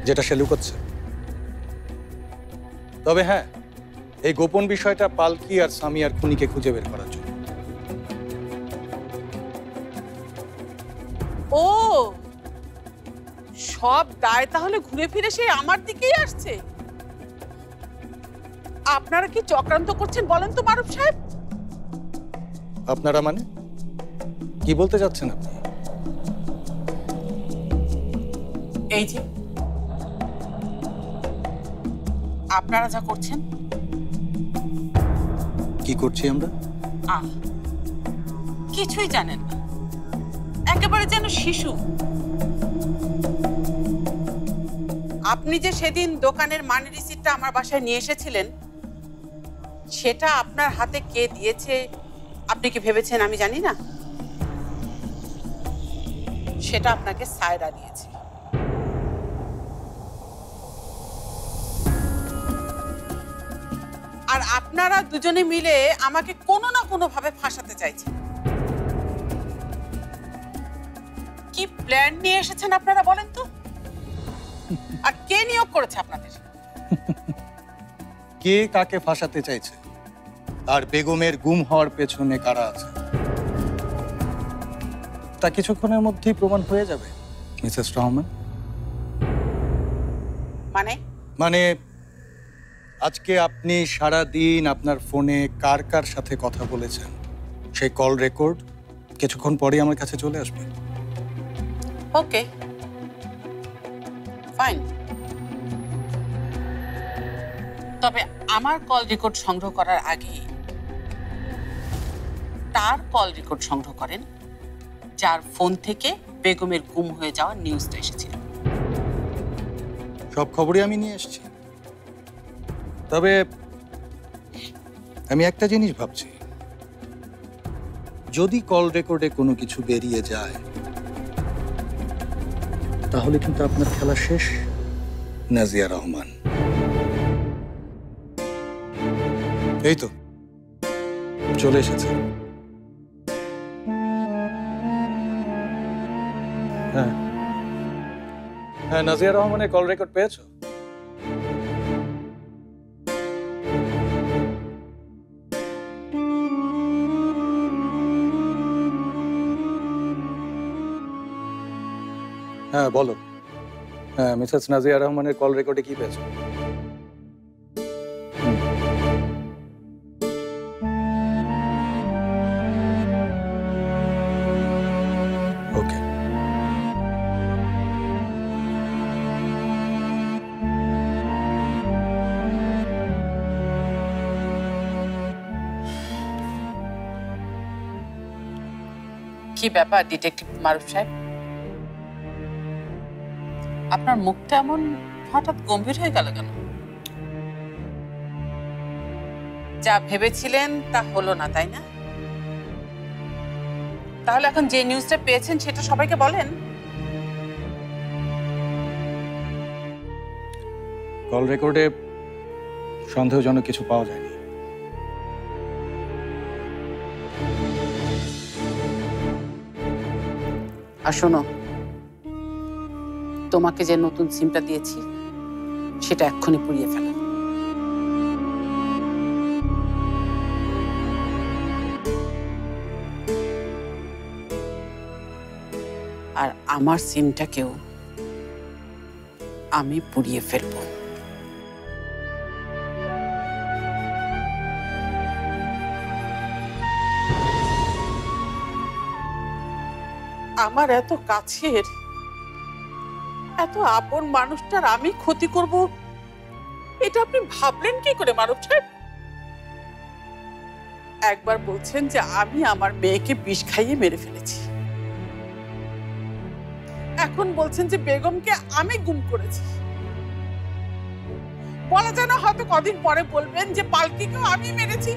যেটা সে লুকোচ্ছে। তবে হ্যাঁ, এই গোপন বিষয়টা পালকি আর সামিয়ার খুনিকে খুঁজে বের করার জন্য। ও, সব দায় তাহলে ঘুরে ফিরে সে আমার দিকেই আসছে। আপনারা কি চক্রান্ত করছেন বলেন তো মারুফ সাহেব? আপনারা মানে কি বলতে যাচ্ছেন আপনি? এই যে আপনারা যা করছেন। কি করছি আমরা? কিছুই জানেন না, একেবারে যেন শিশু। আপনি যে সেদিন দোকানের মানি রিসিটটা আমার বাসায় নিয়ে এসেছিলেন, সেটা আপনার হাতে কে দিয়েছে আপনি কি ভেবেছেন আমি জানি না? সেটা আপনাকে সায়রা দিয়েছে। আর আপনারা দুজনে মিলে আমাকে কোনো না কোনো ভাবে ফাঁসাতে চাইছেন। কি প্ল্যান নিয়ে এসেছেন আপনারা বলেন তো? আর কে নিয়োগ করেছে আপনাদের? কে কাকে ফাঁসাতে চাইছে আর বেগমের গুম হওয়ার পেছনে কারা আছে তা কিছুক্ষণের মধ্যেই প্রমাণ হয়ে যাবে মিসেস রহমান। মানে আজকে আপনি সারা দিন আপনার ফোনে কার কার সাথে কথা বলেছেন সেই কল রেকর্ড কিছুক্ষণ পরেই আমার কাছে চলে আসবে। ওকে, ফাইন। তবে আমার কল রেকর্ড সংগ্রহ করার আগে তার কল রেকর্ড সংগ্রহ করেন যার ফোন থেকে বেগমের গুম হয়ে যাওয়ার নিউজটা এসেছিল। সব খবরই আমি নিয়ে এসেছি। তবে আমি একটা জিনিস ভাবছি, যদি কল রেকর্ডে কোনো কিছু বেরিয়ে যায় তাহলে কিন্তু আপনার খেলা শেষ নাজিয়া রহমান। এই তো চলে এসেছে। হ্যাঁ হ্যাঁ, নাজিয়া রহমানের কল রেকর্ড পেয়েছো? হ্যাঁ বলো। হ্যাঁ, মিসেস নাজিয়া রহমানের কল রেকর্ডে কি পেয়েছো? ওকে, কি ব্যাপার ডিটেকটিভ মারুফ সাহেব, আপনার মুখটা এমন হঠাৎ গম্ভীর হয়ে গেল কেন? যা ভেবেছিলেন তা হলো না, তাই না? তাহলে এখন যে নিউজটা পেয়েছেন সেটা সবাইকে বলেন। কল রেকর্ডে সন্দেহজনক কিছু পাওয়া যায়নি। আর শোনো, তোমাকে যে নতুন সিমটা দিয়েছি সেটা এক্ষুনি পুড়িয়ে ফেলো। আর আমার সিমটাকেও আমি পুড়িয়ে ফেলবো। আমার এত কাছের, এত আপন মানুষটার আমি ক্ষতি করব, এটা আপনি ভাবলেন কি করে মারুফ সাহেব? একবার বলছেন যে আমি আমার মেয়েকে বিষ খাইয়ে মেরে ফেলেছি, এখন বলছেন যে বেগমকে আমি গুম করেছি। বলা যায় না হয়তো কদিন পরে বলবেন যে পালকিকেও আমি মেরেছি।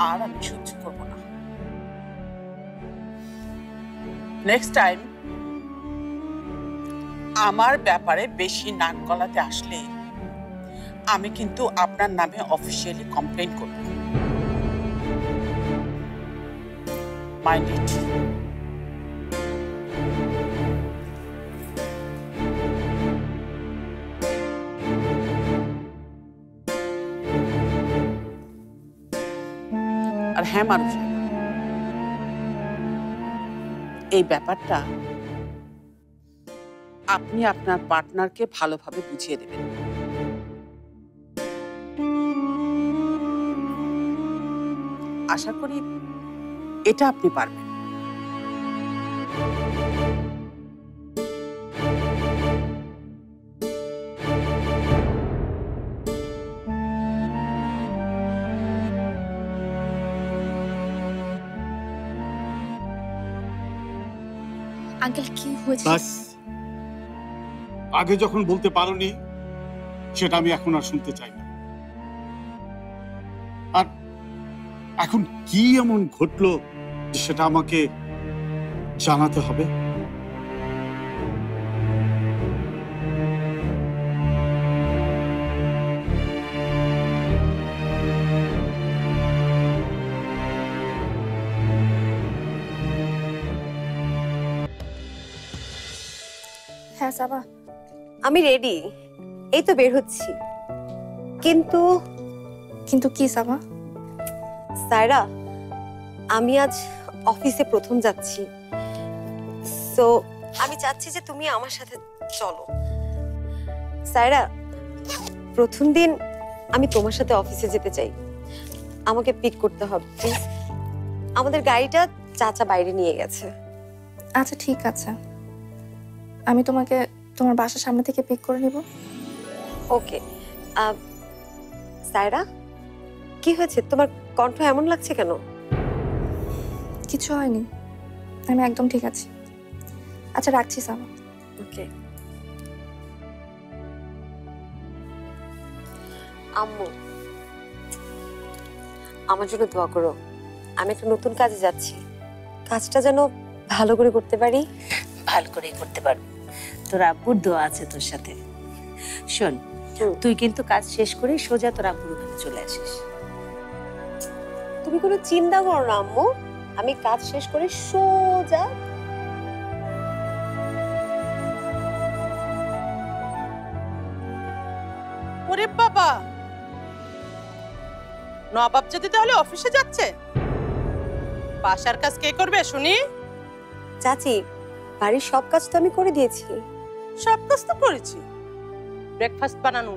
আর আমি সহ্য করব না। নেক্সট টাইম আমার ব্যাপারে বেশি নাক গলাতে আসলে আমি কিন্তু আপনার নামে অফিসিয়ালি কমপ্লেইন করব। Mind it. আর হ্যাঁ মারুফ, এই ব্যাপারটা আপনি আপনার পার্টনারকে ভালোভাবে বুঝিয়ে দেবেন। আশা করি এটা আপনি পারবেন। আঙ্কেল কি হয়েছে? বাস, আগে যখন বলতে পারোনি সেটা আমি এখন আর শুনতে চাই না। আর এখন কি এমন ঘটলো যে সেটা আমাকে জানাতে হবে? হ্যাঁ সাবা, আমি রেডি, এই তো বের হচ্ছি। কিন্তু কিন্তু কি সাবা? সায়রা, আমি আজ অফিসে প্রথম যাচ্ছি, সো আমি চাচ্ছি যে তুমি আমার সাথে চলো। সায়রা, প্রথম দিন আমি তোমার সাথে অফিসে যেতে চাই, আমাকে পিক করতে হবে প্লিজ। আমাদের গাড়িটা চাচা বাইরে নিয়ে গেছে। আচ্ছা ঠিক আছে, আমি তোমাকে তোমার বাসার সামনে থেকে পিক করে নিব। ওকে। সায়রা, কি হয়েছে? তোমার কণ্ঠ এমন লাগছে কেন? কিছু হয়নি, আমি একদম ঠিক আছি। আচ্ছা রাখছি সাবা। ওকে। আম্মু, আমার জন্য দোয়া করো। আমি একটা নতুন কাজে যাচ্ছি, কাজটা যেন ভালো করে করতে পারি। ভালো করেই করতে পারবি, তোর আব্বুর দোয়া আছে তোর সাথে। শোন, তুই কিন্তু কাজ শেষ করে সোজা তোর আব্বুর ওখানে চলে আসিস। তুমি কোনো চিন্তা করো না আম্মু, আমি কাজ শেষ করে সোজা। ওরে বাবা, নবাব যদি তাহলে অফিসে যাচ্ছে, বাসার কাজ কে করবে শুনি? চাচি, বাড়ির সব কাজ তো আমি করে দিয়েছি। সব কাজ তো করেছি, ব্রেকফাস্ট বানানো,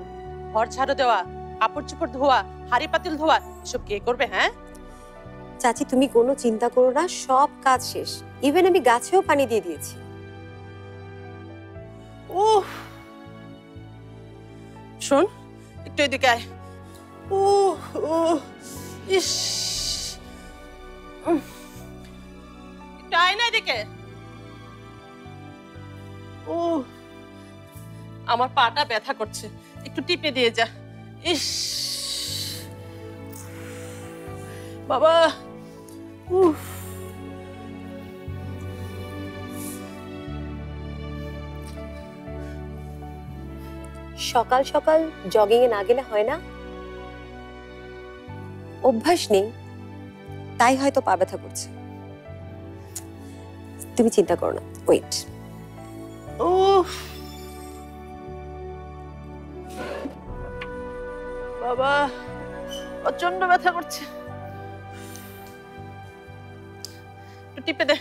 ঘর ঝাড়ু দেওয়া, কাপড় চোপড় ধোয়া, হাঁড়ি পাতিল ধোয়া, এসব কে করবে? হ্যাঁ চাচি, তুমি কোনো চিন্তা করো না, সব কাজ শেষ। ইভেন আমি গাছেও পানি দিয়ে দিয়েছি। উফ, শোন একটু এদিকে আয়। ও ও ইস, একটু আয় না এদিকে। ও আমার পাটা ব্যথা করছে, একটু টিপে দিয়ে যা। ইস বাবা, উফ। সকাল সকাল জগিং এ না গেলে হয় না? অভ্যাস নেই, তাই হয়তো পা ব্যথা করছে। তুমি চিন্তা করো না, ওয়েট। উফ বাবা, প্রচন্ড ব্যথা করছে, একটু টিপে দে।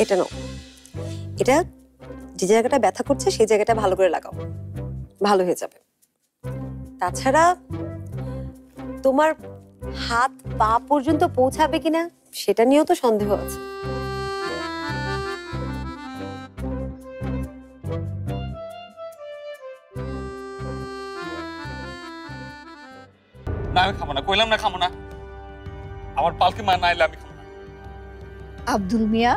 এটা নাও, এটা যে জায়গাটা ব্যথা করছে সেই জায়গাটা ভালো করে লাগাও, ভালো হয়ে যাবে। তাছাড়া তোমার হাত পা পর্যন্ত পৌঁছাবে কিনা সেটা নিয়েও তো সন্দেহ আছে। না আমি খাবো না, কইলাম না খাবো না। আমার পালকি মা না এলে আমি খাবো না। আব্দুল মিয়া,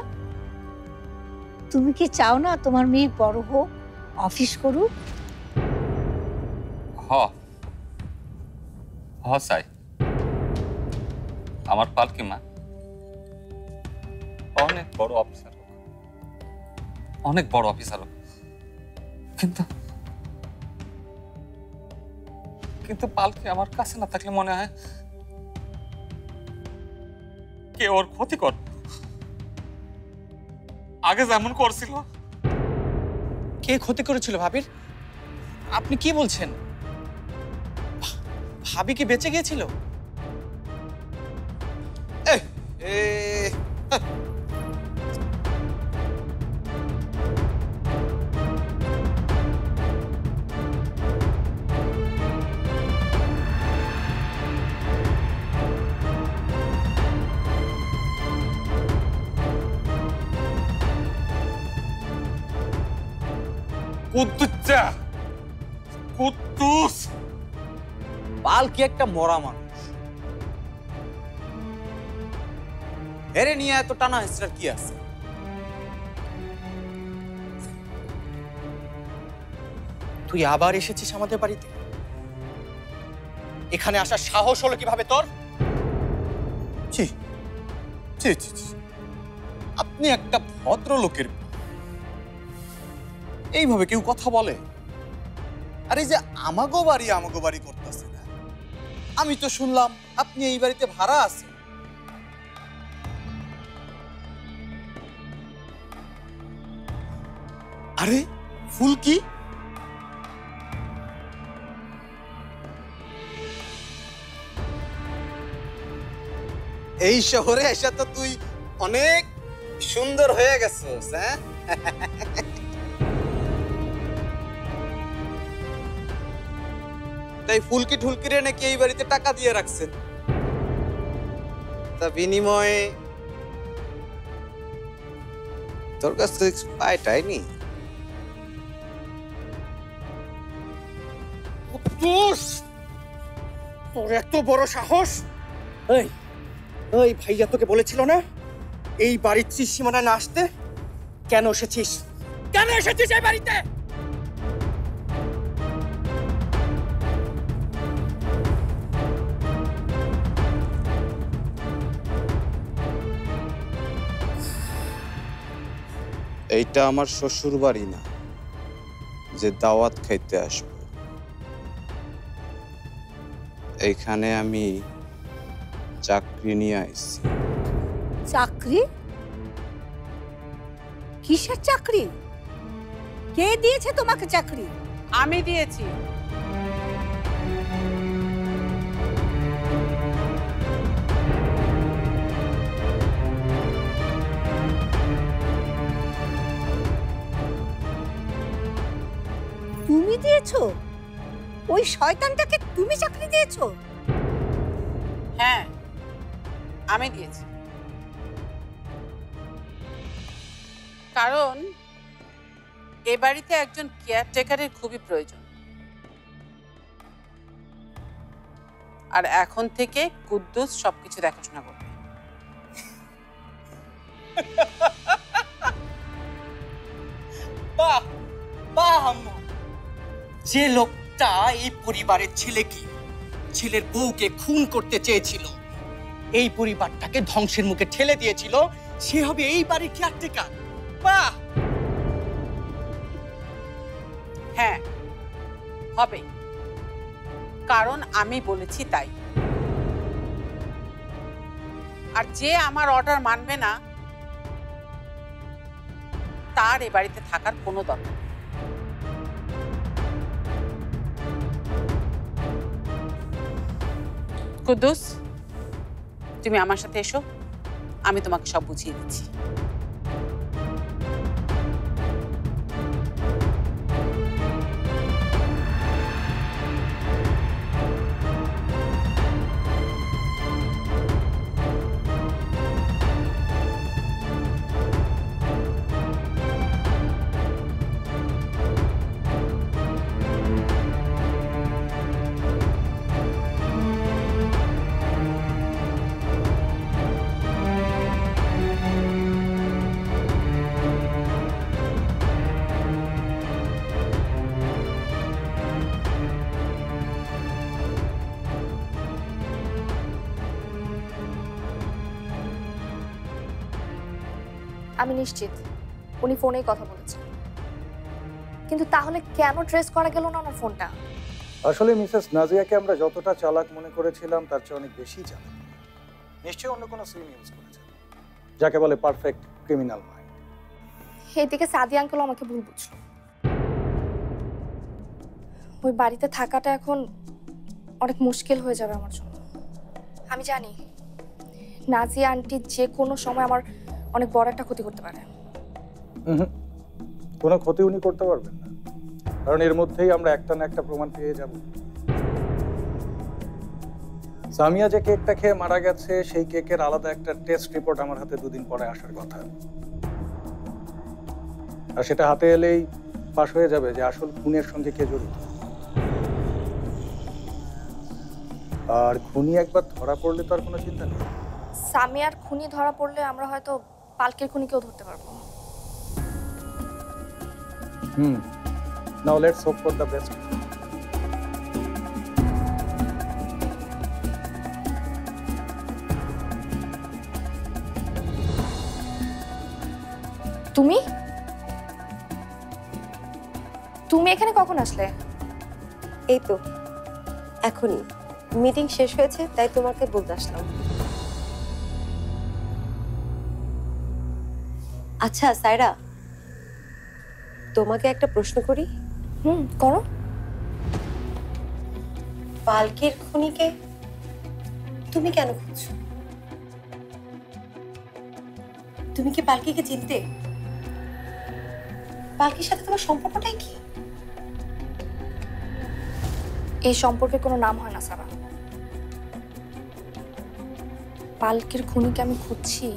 তুমি কি চাও না তোমার মেয়ে বড় হোক, অফিস করুক? হ হ চাই। আমার পালকি মা অনেক বড় অফিসার হোক, অনেক বড় অফিসার হোক, কিন্তু কিন্তু পালকি আমার কাছে না থাকলে মনে হয় কে ওর ক্ষতি কর। আগে যেমন করছিল। কে ক্ষতি করেছিল ভাবির? আপনি কি বলছেন? ভাবি কি বেঁচে গিয়েছিল? কুদ্দুচ্চা, কুদ্দুস। পালকি একটা মরা মানুষ, হেরে নিয়ে এত টানা হেসরার কি আছে? তুই আবার এসেছিস আমাদের বাড়িতে? এখানে আসার সাহস হলো কিভাবে তোর? ছি ছি ছি ছি। আপনি একটা ভদ্রলোকের এইভাবে কেউ কথা বলে? আরে যে আমাগো বাড়ি করতেছে না, আমি তো শুনলাম আপনি এই বাড়িতে ভাড়া আছেন। আরে ফুলকি, এই শহরে এসে তো তুই অনেক সুন্দর হয়ে গেছিস। হ্যাঁ, তাই ফুলকি ঠুলকিরে নাকি এই বাড়িতে টাকা দিয়ে রাখছেন, তা বিনিময়ে তোর কাছ থেকে পাইটাইনি? তোর এত বড় সাহস! এই ওই ভাইয়া তোকে বলেছিল না এই বাড়ির সীমানা না আসতে? কেন এসেছিস? কেন এসেছিস এই বাড়িতে? এইটা আমার শ্বশুর বাড়ি না যে দাওয়াত খাইতে আসবো। এইখানে আমি চাকরি নিয়ে আইছি। চাকরি? কিসের চাকরি? কে দিয়েছে তোমাকে চাকরি? আমি দিয়েছি। তুমি দিয়েছো? ওই শয়তানটাকে তুমি চাকরি দিয়েছো? হ্যাঁ, আমি দিয়েছি। কারণ এ বাড়িতে একজন কেয়ারটেকারের খুবই প্রয়োজন। আর এখন থেকে কুদ্দুস সবকিছু দেখাশোনা করবে। বাহ বাহ আম্মু, যে লোকটা এই পরিবারের ছেলেকে, ছেলের বউকে খুন করতে চেয়েছিল, এই পরিবারটাকে ধ্বংসের মুখে ঠেলে দিয়েছিল, সে হবে এই বাড়ির কেয়ারটেকার। বাহ! হ্যাঁ হবে, কারণ আমি বলেছি তাই। আর যে আমার অর্ডার মানবে না তার এ বাড়িতে থাকার কোনো দরকার নেই। কুদ্দুস, তুমি আমার সাথে এসো, আমি তোমাকে সব বুঝিয়ে দিচ্ছি। আমি নিশ্চিত উনি ফোনেই কথা বলেছেন, কিন্তু তাহলে কেন ট্রেস করা গেল না ওনার ফোনটা? আসলে মিসেস নাজিয়াকে আমরা যতটা চালাক মনে করেছিলাম তার চেয়ে অনেক বেশি চালাক। নিশ্চয়ই অন্য কোনো সিম ইউজ করেছে, যাকে বলে পারফেক্ট ক্রিমিনাল মাইন্ড। এইদিকে সাদি আঙ্কেল আমাকে ভুল বুঝলো। ওই বাড়িতে থাকাটা এখন অনেক মুশকিল হয়ে যাবে আমার জন্য। আমি জানি নাজিয়া আন্টি যে কোনো সময় আমার অনেক বড় একটা ক্ষতি করতে পারে। কোনো ক্ষতি উনি করতে পারবেন না, কারণ এর মধ্যেই আমরা একটা না একটা প্রমাণ পেয়ে যাব। সামিয়া যে কেকটা খেয়ে মারা গেছে, সেই কেকের আলাদা একটা টেস্ট রিপোর্ট আমার হাতে 2 দিন পরে আসার কথা, আর সেটা হাতে এলেই ফাঁস হয়ে যাবে যে আসল খুনের সঙ্গে কে জড়িত। আর খুনি একবার ধরা পড়লে তো আর কোনো চিন্তা নেই। সামিয়ার খুনি ধরা পড়লে আমরা হয়তো পালকের খুনিকেও ধরতে পারবো। Now let's hope for the best. তুমি তুমি এখানে কখন আসলে? এই তো এখনই, মিটিং শেষ হয়েছে তাই তোমাকে বলতে আসলাম। আচ্ছা সায়রা, তোমাকে একটা প্রশ্ন করি। করো। পালকের খুনিকে তুমি কেন খুঁজছো? তুমি কি পালকিকে চিনতে? পালকির সাথে তোমার সম্পর্কটাই কি? এই সম্পর্কে কোনো নাম হয় না সারা। পালকের খুনিকে আমি খুঁজছি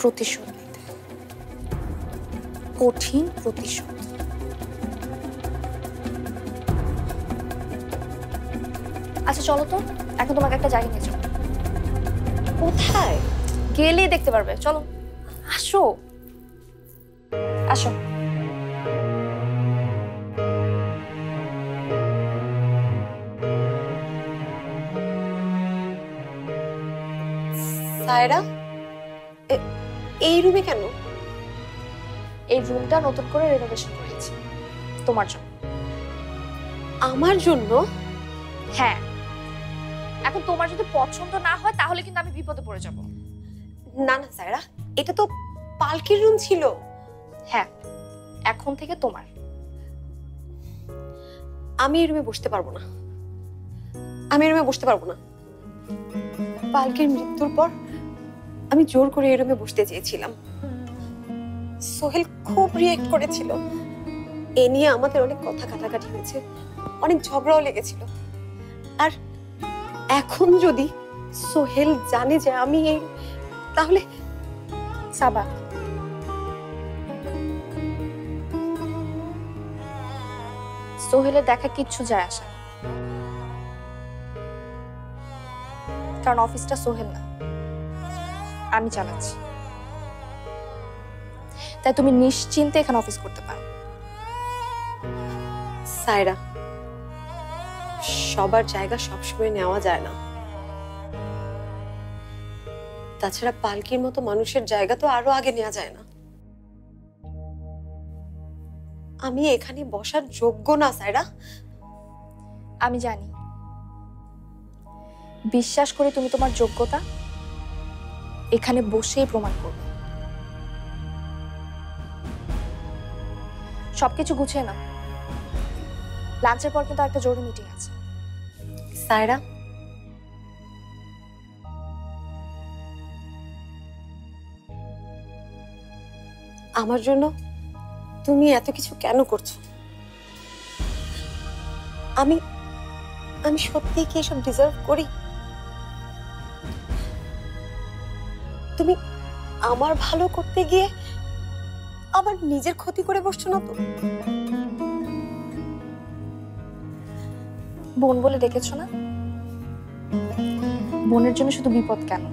প্রতিশোধ নিতে, কঠিন প্রতিশোধ। আচ্ছা চলো তো, এখন তোমাকে একটা জায়গা নিয়ে যাবো। কোথায়? গেলেই দেখতে পারবে, চলো আসো আসো। সায়রা, এই রুমে কেন? এই রুমটা নতুন করে রেনোভেশন করেছি তোমার জন্য। আমার জন্য? হ্যাঁ, এখন তোমার যদি পছন্দ না হয় তাহলে কিন্তু আমি বিপদে পড়ে যাব। না না সায়রা, এটা তো পালকির রুম ছিল। হ্যাঁ, এখন থেকে তোমার। আমি এই রুমে বসতে পারবো না, আমি এই রুমে বসতে পারবো না। পালকির মৃত্যুর পর আমি জোর করে এই রুমে বসতে চেয়েছিলাম। সোহেল খুব রিয়েক্ট করেছিল, এ নিয়ে আমাদের অনেক কথা কাটাকাটি হয়েছে, অনেক ঝগড়াও লেগেছিল। আর এখন যদি সোহেল জানে যে আমি এই, তাহলে সাবা সোহেলের দেখা কিচ্ছু যায় আসে না, কারণ অফিসটা সোহেল না, আমি চালাচ্ছি। তাই তুমি নিশ্চিন্তে এখানে অফিস করতে পারো। সায়রা, সবার জায়গা সবসময় নেওয়া যায় না। তাছাড়া পালকির মতো মানুষের জায়গা তো আরো আগে নেওয়া যায় না। আমি এখানে বসার যোগ্য না সায়রা। আমি জানি, বিশ্বাস করে তুমি তোমার যোগ্যতা এখানে বসেই প্রমাণ করবে। সবকিছু গুছিয়ে নাও, লাঞ্চের পর কিন্তু একটা জরুরি মিটিং আছে। সায়রা, আমার জন্য তুমি এত কিছু কেন করছো? আমি আমি সত্যিই কি এসব ডিজার্ভ করি? তুমি আমার ভালো করতে গিয়ে আবার নিজের ক্ষতি করে বসছো না তো? বোন বলে ডেকেছো না? বোনের জন্য শুধু বিপদ কেন,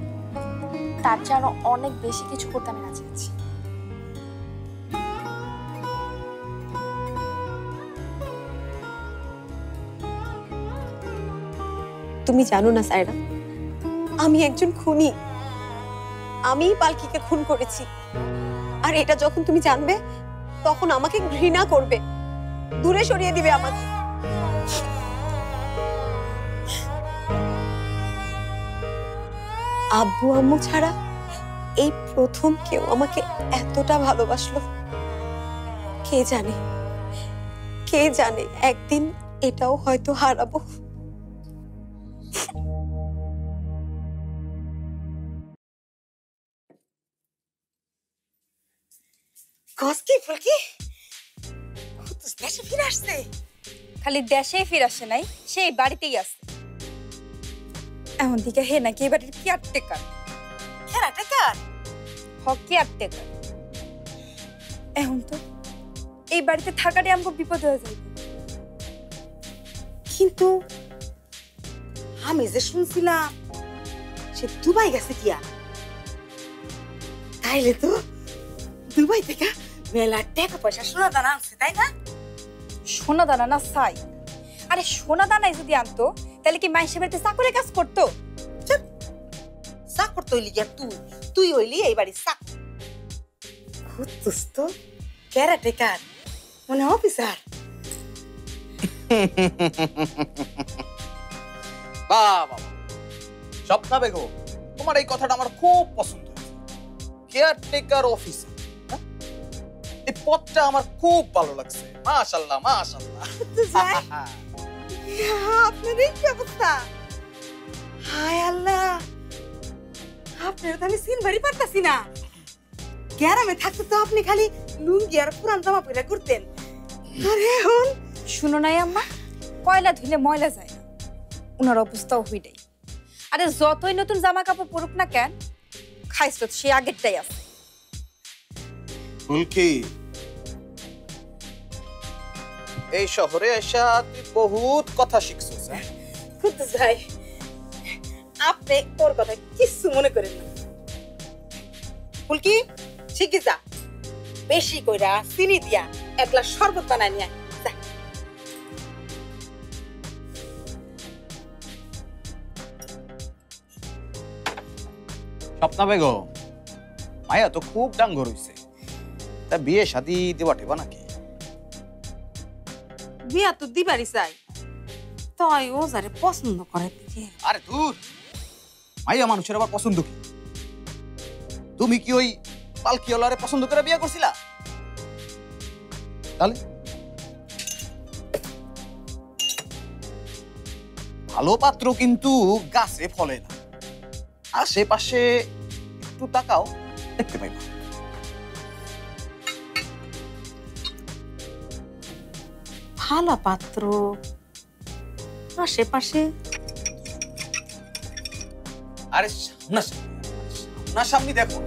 তার চেয়ে আরো অনেক বেশি কিছু করতে আমি রাজি আছি। তুমি জানো না সায়রা, আমি একজন খুনি। আমিই পালকিকে খুন করেছি। আর এটা যখন তুমি জানবে, তখন আমাকে ঘৃণা করবে, দূরে সরিয়ে দিবে আমাকে। আব্বু আম্মু ছাড়া এই প্রথম কেউ আমাকে এতটা ভালোবাসলো। কে জানে, কে জানে একদিন এটাও হয়তো হারাবো। কসকি ফুলকি কুতুস দেশে ফিরে আসছে। খালি দেশে ফিরে আসে নাই, সেই বাড়িতেই আছে। এমন দিকে হে নাকি এই বাড়ির কেয়ারটেকার। কেয়ারটেকার? হক কেয়ারটেকার। এখন তো এই বাড়িতে থাকাটাই আমাকে বিপদ হয়ে যাবে। কিন্তু আমি যে শুনছিলাম সে দুবাই গেছে কিয়া, তাইলে তো দুবাই থেকে মেলা টাকা পয়সা সোনা দানা আনছে, তাই না? সোনা দানা না চাই। আরে সোনা দানাই যদি আনতো তাহলে কি মাইসে বাড়িতে চাকরে কাজ করতো? চাকর তো হইলি গিয়া তুই হইলি এই বাড়ির চাকর। খুঁজছিস তো ক্যারাটেকার, মানে অফিসার। বাবা, স্বপ্না বেগম, তোমার এই কথাটা আমার খুব পছন্দ হয়েছে। কেয়ারটেকার অফিসার, এই পদটা আমার খুব ভালো লাগছে। মাশাআল্লাহ মাশাআল্লাহ। আপনার এই অবস্থা, হায় আল্লাহ, আপনার তো আমি সিনবাড়ি পারতাছি না। গ্রামে থাকতে তো আপনি খালি লুঙ্গি আর পুরান জামা পরে ঘুরতেন। আর এখন শুনো নাই আম্মা, কয়লা ধুলে ময়লা যায় না, ওনার অবস্থাও হইডাই। আরে যতই নতুন জামা কাপড় পরুক না কেন, খাইছ সে আগেরটাই আছে। ফুলকি, এই শহরে এসা তুই বহুত কথা শিখছিস। কুতুস ভাই, আপনি ওর কথা কিছু মনে করেন না। ফুলকি, শিখি যা, বেশি কইরা চিনি দিয়া এক গ্লাস শরবত বানাই নিয়ে যা। স্বপ্না বেগম, মায়া তো খুব ডাঙ্গর হইছে, তা বিয়ে শাদি দেওয়া টেবা নাকি? বিয়া তো দিবারই চাই, তাই ও যারে পছন্দ করে। আরে দূর, মাইয়া মানুষের আবার পছন্দ কি? তুমি কি ওই পালকিওয়ালারে পছন্দ করে বিয়ে করছিলা? তাহলে ভালো পাত্র কিন্তু গাছে ফলে না, আশেপাশে একটু তাকাও, দেখতে পাইবা। ভালো পাত্র আশেপাশে? আরে সামনাসামনি দেখো।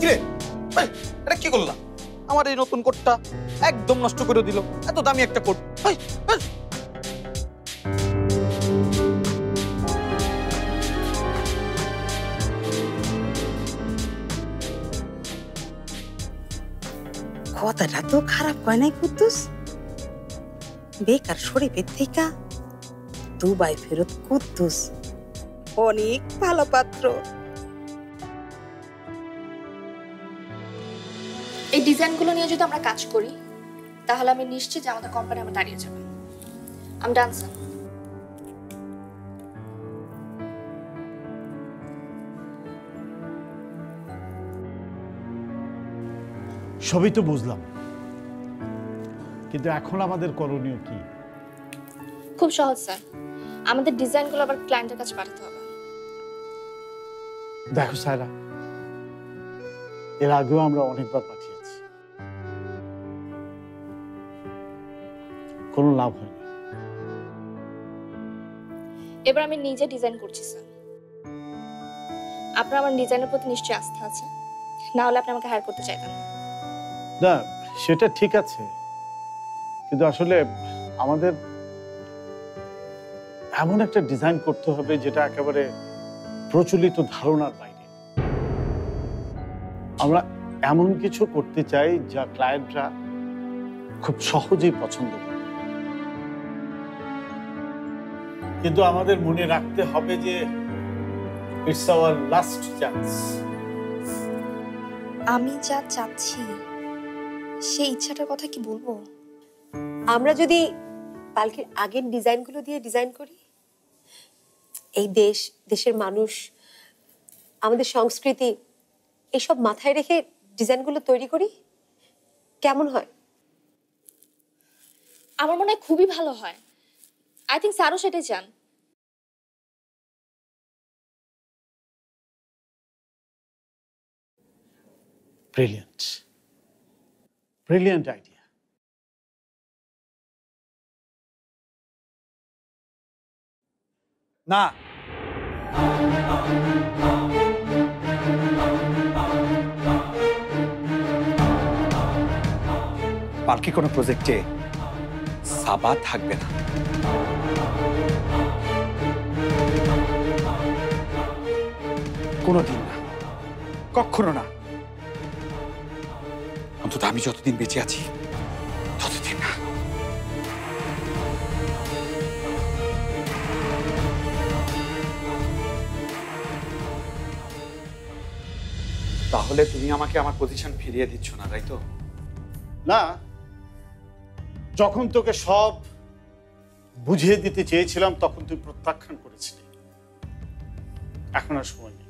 কিরে এই, এটা কি করলাম? আমার এই নতুন কোটটা একদম নষ্ট করে দিল। এত দামি একটা কোট। এই, এই। কথাটা তো খারাপ হয় নাই কুদ্দুস। বেকার শরীফের থেকে দুবাই ফেরত কুদ্দুস অনেক ভালো পাত্র। এই ডিজাইনগুলো নিয়ে যদি আমরা কাজ করি তাহলে আমি নিশ্চিত যে আমাদের কোম্পানি আমার দাঁড়িয়ে যাবে। আমি ডান স্যার। সবই তো বুঝলাম, কিন্তু এখন আমাদের করণীয় কি? খুব সহজ স্যার, আমাদের ডিজাইনগুলো আবার ক্লায়েন্টের কাছে পাঠাতে হবে। দেখো সায়রা, এর আগেও আমরা অনেকবার পাঠিয়েছি, কোনো লাভ হয়নি। এবার আমি নিজে ডিজাইন করছি স্যার। আপনার আমার ডিজাইনের প্রতি নিশ্চয়ই আস্থা আছে, না হলে আপনি আমাকে হায়ার করতে চাইতেন না। না, সেটা ঠিক আছে, কিন্তু আসলে আমাদের এমন একটা ডিজাইন করতে হবে যেটা একেবারে প্রচলিত ধারণার বাইরে। আমরা এমন কিছু করতে চাই যা ক্লায়েন্টরা খুব সহজেই পছন্দ করে। কিন্তু আমাদের মনে রাখতে হবে যে ইটস আওয়ার লাস্ট চান্স। আমি যা চাচ্ছি সেই ইচ্ছাটার কথা কি বলবো? আমরা যদি পালকির আগের ডিজাইনগুলো দিয়ে ডিজাইন করি, এই দেশ, দেশের মানুষ, আমাদের সংস্কৃতি এসব মাথায় রেখে ডিজাইনগুলো তৈরি করি, কেমন হয়? আমার মনে হয় খুবই ভালো হয়। আই থিঙ্ক স্যারও সেটাই চান। Brilliant, brilliant idea. না, পালকি কোনো প্রজেক্টে সাবা থাকবে না। কোনোদিন না, কখনো না। অন্তত আমি যতদিন বেঁচে আছি ততদিন না। তাহলে তুমি আমাকে আমার পজিশন ফিরিয়ে দিচ্ছ না, তাই তো? না, যখন তোকে সব বুঝিয়ে দিতে চেয়েছিলাম তখন তুই প্রত্যাখ্যান করেছিলি। এখন আর সময় নেই।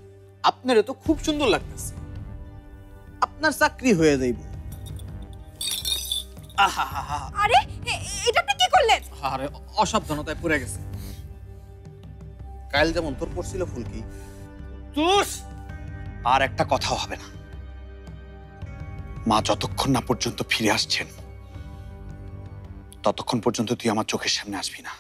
আপনারে তো খুব সুন্দর লাগতেছে, আপনার চাকরি হয়ে যাইব। আরে এটা আপনি কি করলেন? আরে অসাবধানতায় পড়ে গেছে। কাল যেমন তোর পড়ছিল ফুলকি, তুস আর একটা কথাও হবে না। মা যতক্ষণ না পর্যন্ত ফিরে আসছেন ততক্ষণ পর্যন্ত তুই আমার চোখের সামনে আসবি না।